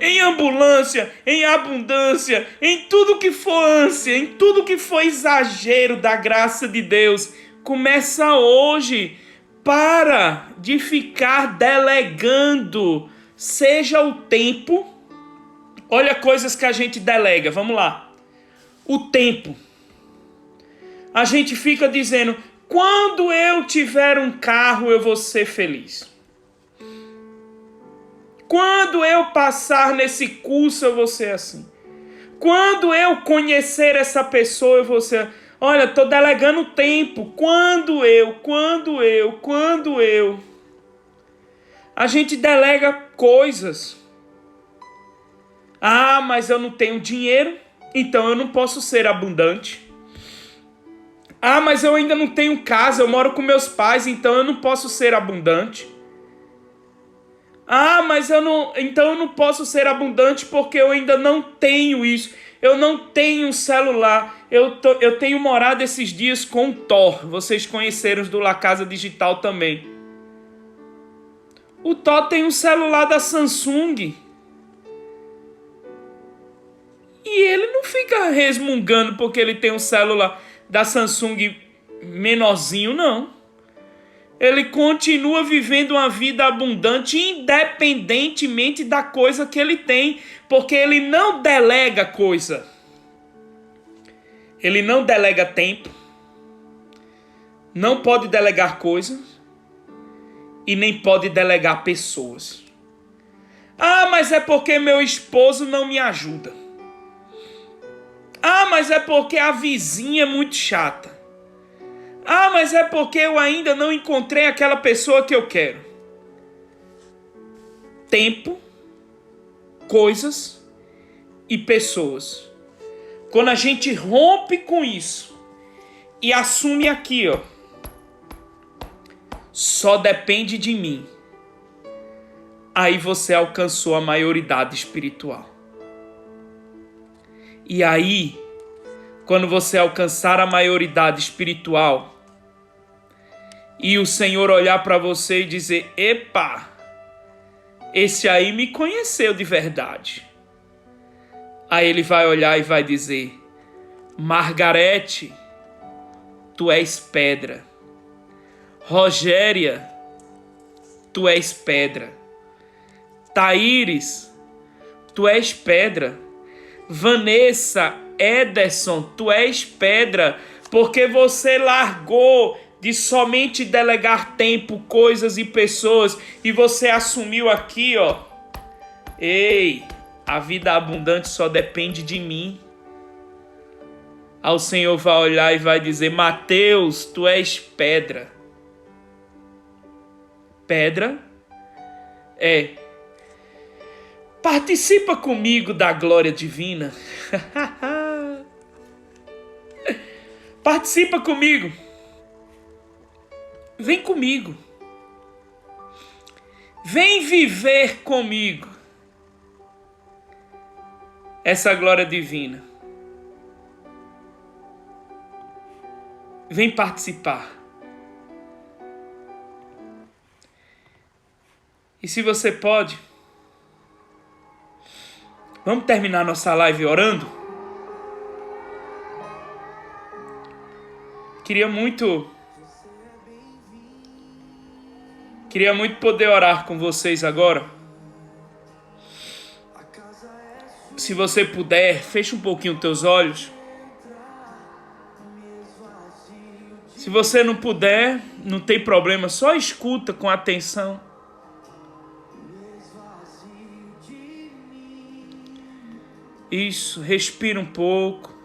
Em ambulância, em abundância, em tudo que for ânsia, em tudo que for exagero da graça de Deus, começa hoje. Para de ficar delegando, seja o tempo. Olha coisas que a gente delega, vamos lá. O tempo. A gente fica dizendo: quando eu tiver um carro eu vou ser feliz. Quando eu passar nesse curso eu vou ser assim. Quando eu conhecer essa pessoa eu vou ser... Olha, estou delegando tempo. Quando eu. A gente delega coisas. Ah, mas eu não tenho dinheiro, então eu não posso ser abundante. Ah, mas eu ainda não tenho casa, eu moro com meus pais, então eu não posso ser abundante. Ah, mas então eu não posso ser abundante porque eu ainda não tenho isso. Eu não tenho celular. Eu tenho morado esses dias com o Thor. Vocês conheceram os do La Casa Digital também. O Thor tem um celular da Samsung. E ele não fica resmungando porque ele tem um celular da Samsung menorzinho, não. Ele continua vivendo uma vida abundante independentemente da coisa que ele tem, porque ele não delega coisa. Ele não delega tempo, não pode delegar coisas e nem pode delegar pessoas. Ah, mas é porque meu esposo não me ajuda. Ah, mas é porque a vizinha é muito chata. Ah, mas é porque eu ainda não encontrei aquela pessoa que eu quero. Tempo, coisas e pessoas. Quando a gente rompe com isso e assume aqui, ó, só depende de mim. Aí você alcançou a maioridade espiritual. E aí, quando você alcançar a maioridade espiritual, e o Senhor olhar para você e dizer: epa, esse aí me conheceu de verdade. Aí ele vai olhar e vai dizer: Margarete, tu és pedra. Rogéria, tu és pedra. Taíris, tu és pedra. Vanessa, Ederson, tu és pedra, porque você largou de somente delegar tempo, coisas e pessoas, e você assumiu aqui, ó: ei, a vida abundante só depende de mim. Aí o Senhor vai olhar e vai dizer: Mateus, tu és pedra. Pedra é: participa comigo da glória divina. Participa comigo. Vem comigo. Vem viver comigo essa glória divina. Vem participar. E se você pode, vamos terminar nossa live orando? Queria muito poder orar com vocês agora. Se você puder, feche um pouquinho os teus olhos. Se você não puder, não tem problema, só escuta com atenção. Isso, respira um pouco.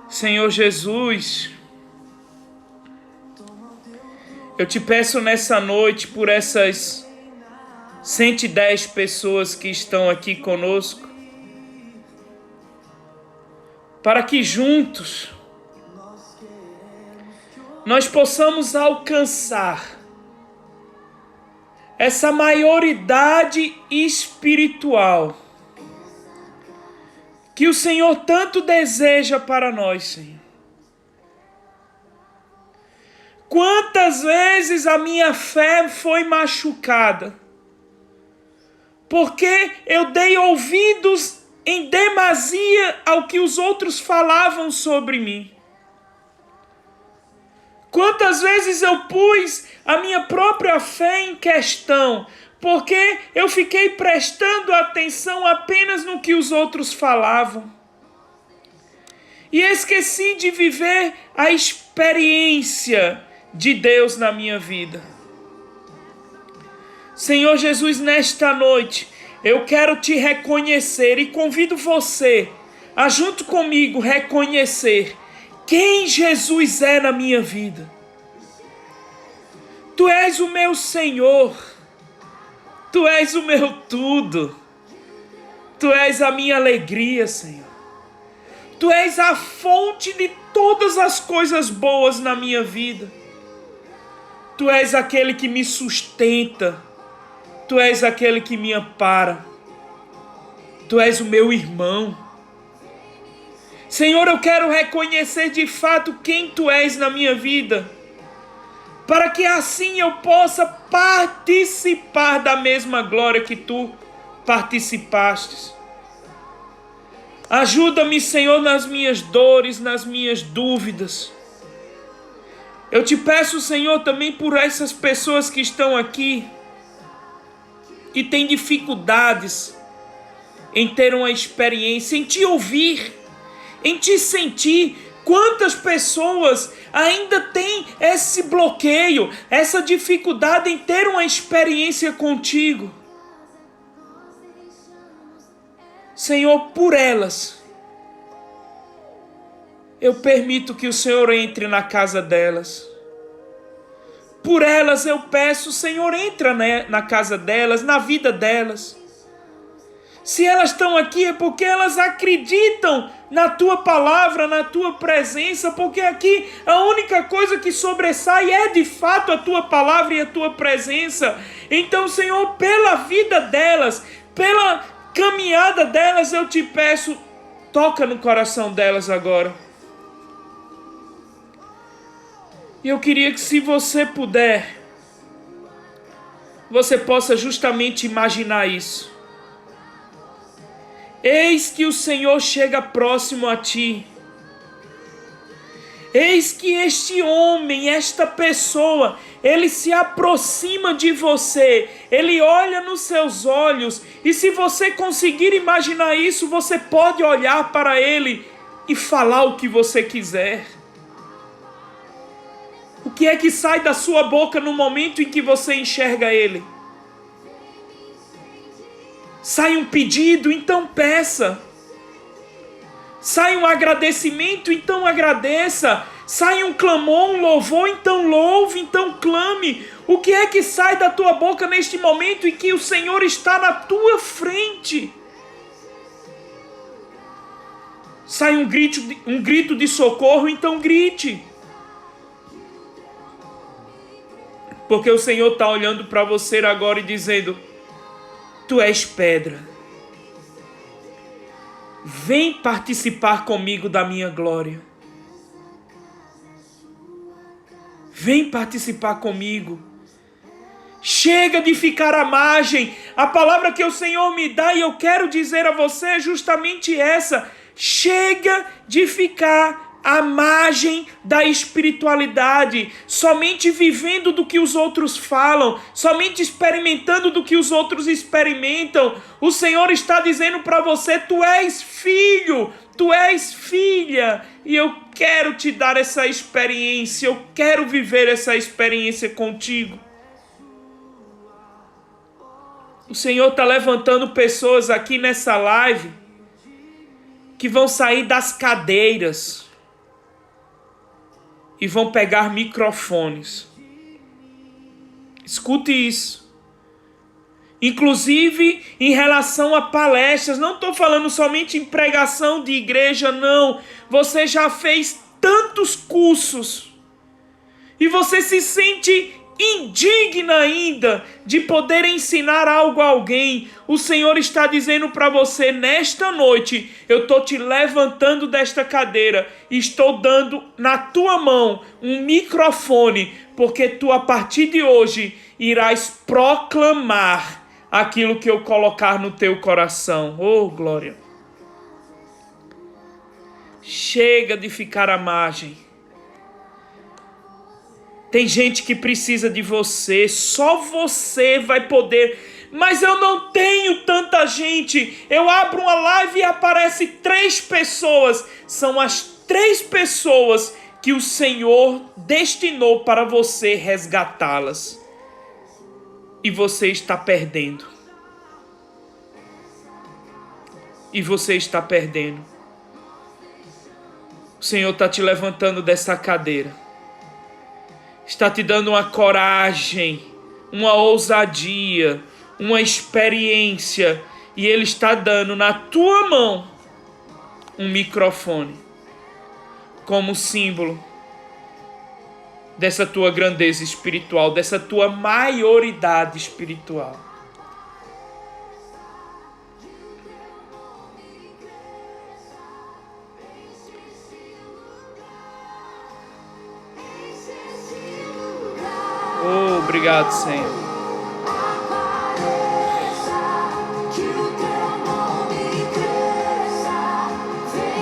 Senhor Jesus, eu te peço nessa noite por essas 110 pessoas que estão aqui conosco, para que juntos nós possamos alcançar essa maioridade espiritual que o Senhor tanto deseja para nós, Senhor. Quantas vezes a minha fé foi machucada, porque eu dei ouvidos em demasia ao que os outros falavam sobre mim. Quantas vezes eu pus a minha própria fé em questão, porque eu fiquei prestando atenção apenas no que os outros falavam. E esqueci de viver a experiência de Deus na minha vida. Senhor Jesus, nesta noite, eu quero te reconhecer e convido você a, junto comigo, reconhecer quem Jesus é na minha vida. Tu és o meu Senhor. Tu és o meu tudo. Tu és a minha alegria, Senhor. Tu és a fonte de todas as coisas boas na minha vida. Tu és aquele que me sustenta. Tu és aquele que me ampara. Tu és o meu irmão. Senhor, eu quero reconhecer de fato quem Tu és na minha vida, para que assim eu possa participar da mesma glória que Tu participaste. Ajuda-me, Senhor, nas minhas dores, nas minhas dúvidas. Eu te peço, Senhor, também por essas pessoas que estão aqui e têm dificuldades em ter uma experiência, em Te ouvir, em Te sentir. Quantas pessoas ainda têm esse bloqueio, essa dificuldade em ter uma experiência contigo? Senhor, por elas, eu permito que o Senhor entre na casa delas. Por elas eu peço, Senhor, entra na casa delas, na vida delas. Se elas estão aqui é porque elas acreditam na Tua palavra, na Tua presença, porque aqui a única coisa que sobressai é de fato a Tua palavra e a Tua presença. Então, Senhor, pela vida delas, pela caminhada delas, eu Te peço, toca no coração delas agora. E eu queria que, se você puder, você possa justamente imaginar isso. Eis que o Senhor chega próximo a ti. Eis que este homem, esta pessoa, ele se aproxima de você. Ele olha nos seus olhos. E se você conseguir imaginar isso, você pode olhar para ele e falar o que você quiser. O que é que sai da sua boca no momento em que você enxerga ele? Sai um pedido, então peça. Sai um agradecimento, então agradeça. Sai um clamor, um louvor, então louve, então clame. O que é que sai da tua boca neste momento em que o Senhor está na tua frente? sai um grito de socorro, então grite. Porque o Senhor está olhando para você agora e dizendo: tu és pedra. Vem participar comigo da minha glória. Vem participar comigo. Chega de ficar à margem. A palavra que o Senhor me dá e eu quero dizer a você é justamente essa. Chega de ficar à margem da espiritualidade, somente vivendo do que os outros falam, somente experimentando do que os outros experimentam. O Senhor está dizendo para você: tu és filho, tu és filha, e eu quero te dar essa experiência, eu quero viver essa experiência contigo. O Senhor está levantando pessoas aqui nessa live que vão sair das cadeiras e vão pegar microfones. Escute isso. Inclusive em relação a palestras, não estou falando somente em pregação de igreja, não. Você já fez tantos cursos e você se sente indigna ainda de poder ensinar algo a alguém. O Senhor está dizendo para você: nesta noite eu estou te levantando desta cadeira, estou dando na tua mão um microfone, porque tu a partir de hoje irás proclamar aquilo que eu colocar no teu coração. Oh, glória! Chega de ficar à margem. Tem gente que precisa de você, só você vai poder. Mas eu não tenho tanta gente. Eu abro uma live e aparece 3 pessoas. São as 3 pessoas que o Senhor destinou para você resgatá-las. E você está perdendo. E você está perdendo. O Senhor está te levantando dessa cadeira. Está te dando uma coragem, uma ousadia, uma experiência. E Ele está dando na tua mão um microfone como símbolo dessa tua grandeza espiritual, dessa tua maioridade espiritual. Oh, obrigado, Senhor.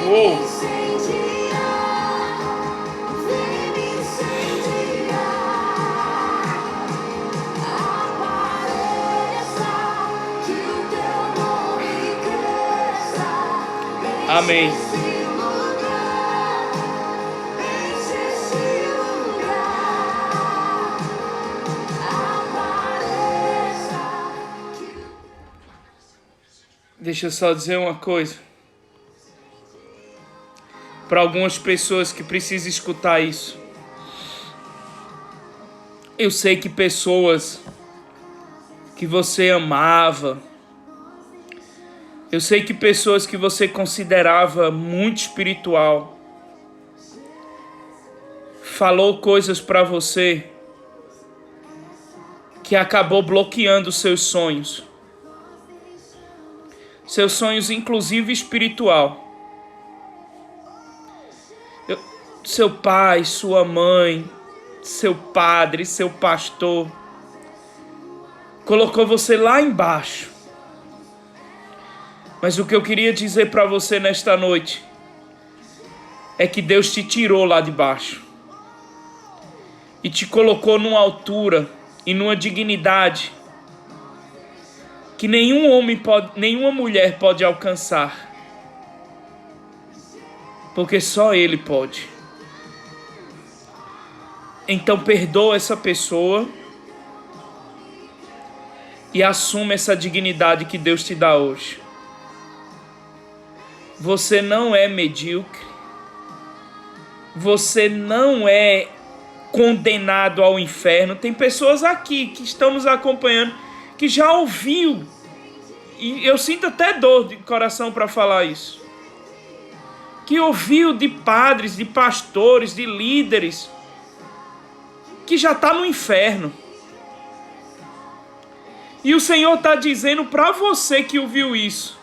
Oh. Amém. Deixa eu só dizer uma coisa. Para algumas pessoas que precisam escutar isso. Eu sei que pessoas que você amava, eu sei que pessoas que você considerava muito espiritual, falou coisas para você que acabou bloqueando os seus sonhos. Seus sonhos, inclusive espiritual. Seu pai, sua mãe, seu padre, seu pastor, colocou você lá embaixo. Mas o que eu queria dizer para você nesta noite é que Deus te tirou lá de baixo e te colocou numa altura e numa dignidade que nenhum homem pode, nenhuma mulher pode alcançar, porque só Ele pode. Então perdoa essa pessoa e assume essa dignidade que Deus te dá hoje. Você não é medíocre, você não é condenado ao inferno. Tem pessoas aqui que estão nos acompanhando que já ouviu, e eu sinto até dor de coração para falar isso, que ouviu de padres, de pastores, de líderes, que já está no inferno. E o Senhor está dizendo para você que ouviu isso: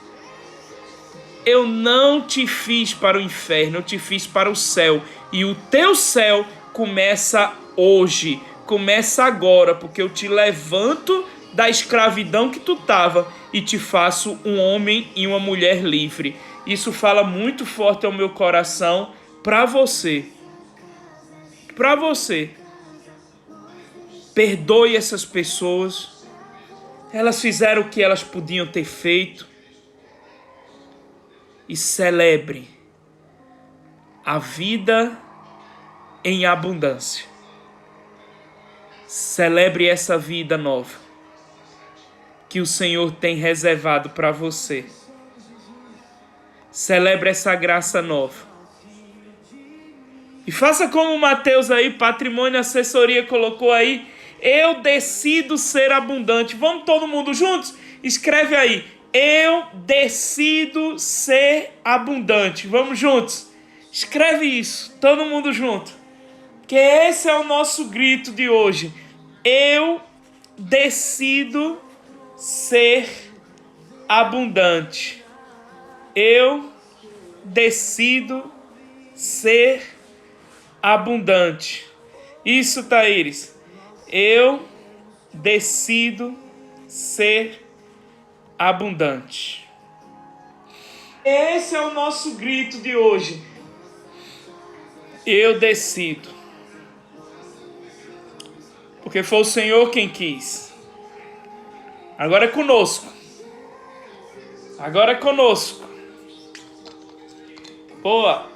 eu não te fiz para o inferno, eu te fiz para o céu. E o teu céu começa hoje, começa agora, porque eu te levanto da escravidão que tu estava e te faço um homem e uma mulher livre. Isso fala muito forte ao meu coração para você. Para você. Perdoe essas pessoas. Elas fizeram o que elas podiam ter feito. E celebre a vida em abundância. Celebre essa vida nova que o Senhor tem reservado para você. Celebre essa graça nova. E faça como o Mateus aí, Patrimônio e Assessoria, colocou aí: eu decido ser abundante. Vamos todo mundo juntos? Escreve aí: eu decido ser abundante. Vamos juntos? Escreve isso, todo mundo junto. Que esse é o nosso grito de hoje. Eu decido ser abundante. Eu decido ser abundante. Isso, Thaíris. Eu decido ser abundante. Esse é o nosso grito de hoje. Eu decido. Porque foi o Senhor quem quis. Agora é conosco. Agora é conosco. Boa.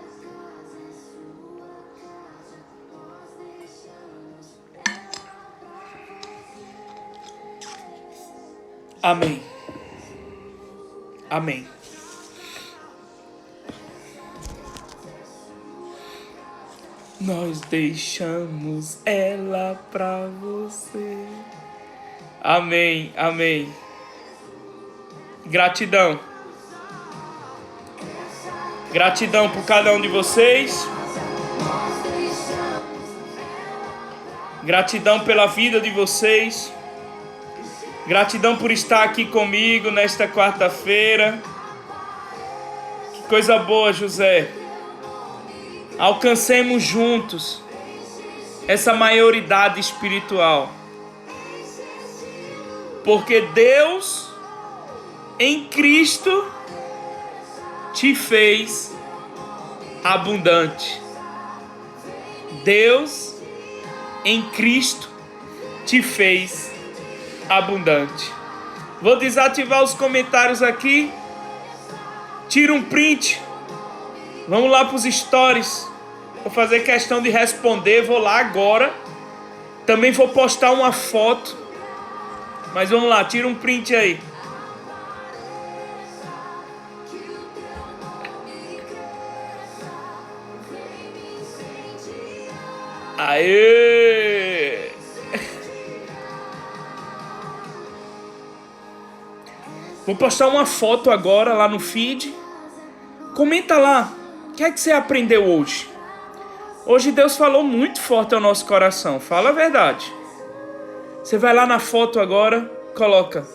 Amém. Amém. Nós deixamos ela pra você. Amém, amém. Gratidão. Gratidão por cada um de vocês. Gratidão pela vida de vocês. Gratidão por estar aqui comigo nesta quarta-feira. Que coisa boa, José. Alcancemos juntos essa maioridade espiritual. Porque Deus, em Cristo, te fez abundante. Deus, em Cristo, te fez abundante. Vou desativar os comentários aqui. Tira um print. Vamos lá para os stories. Vou fazer questão de responder. Vou lá agora. Também vou postar uma foto. Mas vamos lá, tira um print aí. Aê! Vou postar uma foto agora lá no feed. Comenta lá. O que é que você aprendeu hoje? Hoje Deus falou muito forte ao nosso coração. Fala a verdade. Você vai lá na foto agora, coloca.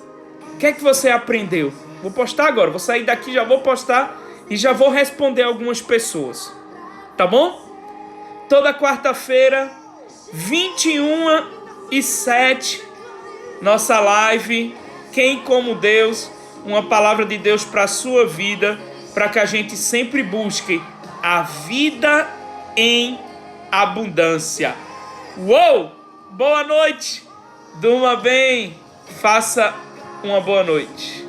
O que é que você aprendeu? Vou postar agora. Vou sair daqui, já vou postar e já vou responder algumas pessoas. Tá bom? Toda quarta-feira, 21h07, nossa live. Quem como Deus? Uma palavra de Deus para a sua vida, para que a gente sempre busque a vida em abundância. Uou! Boa noite! Durma bem, faça uma boa noite.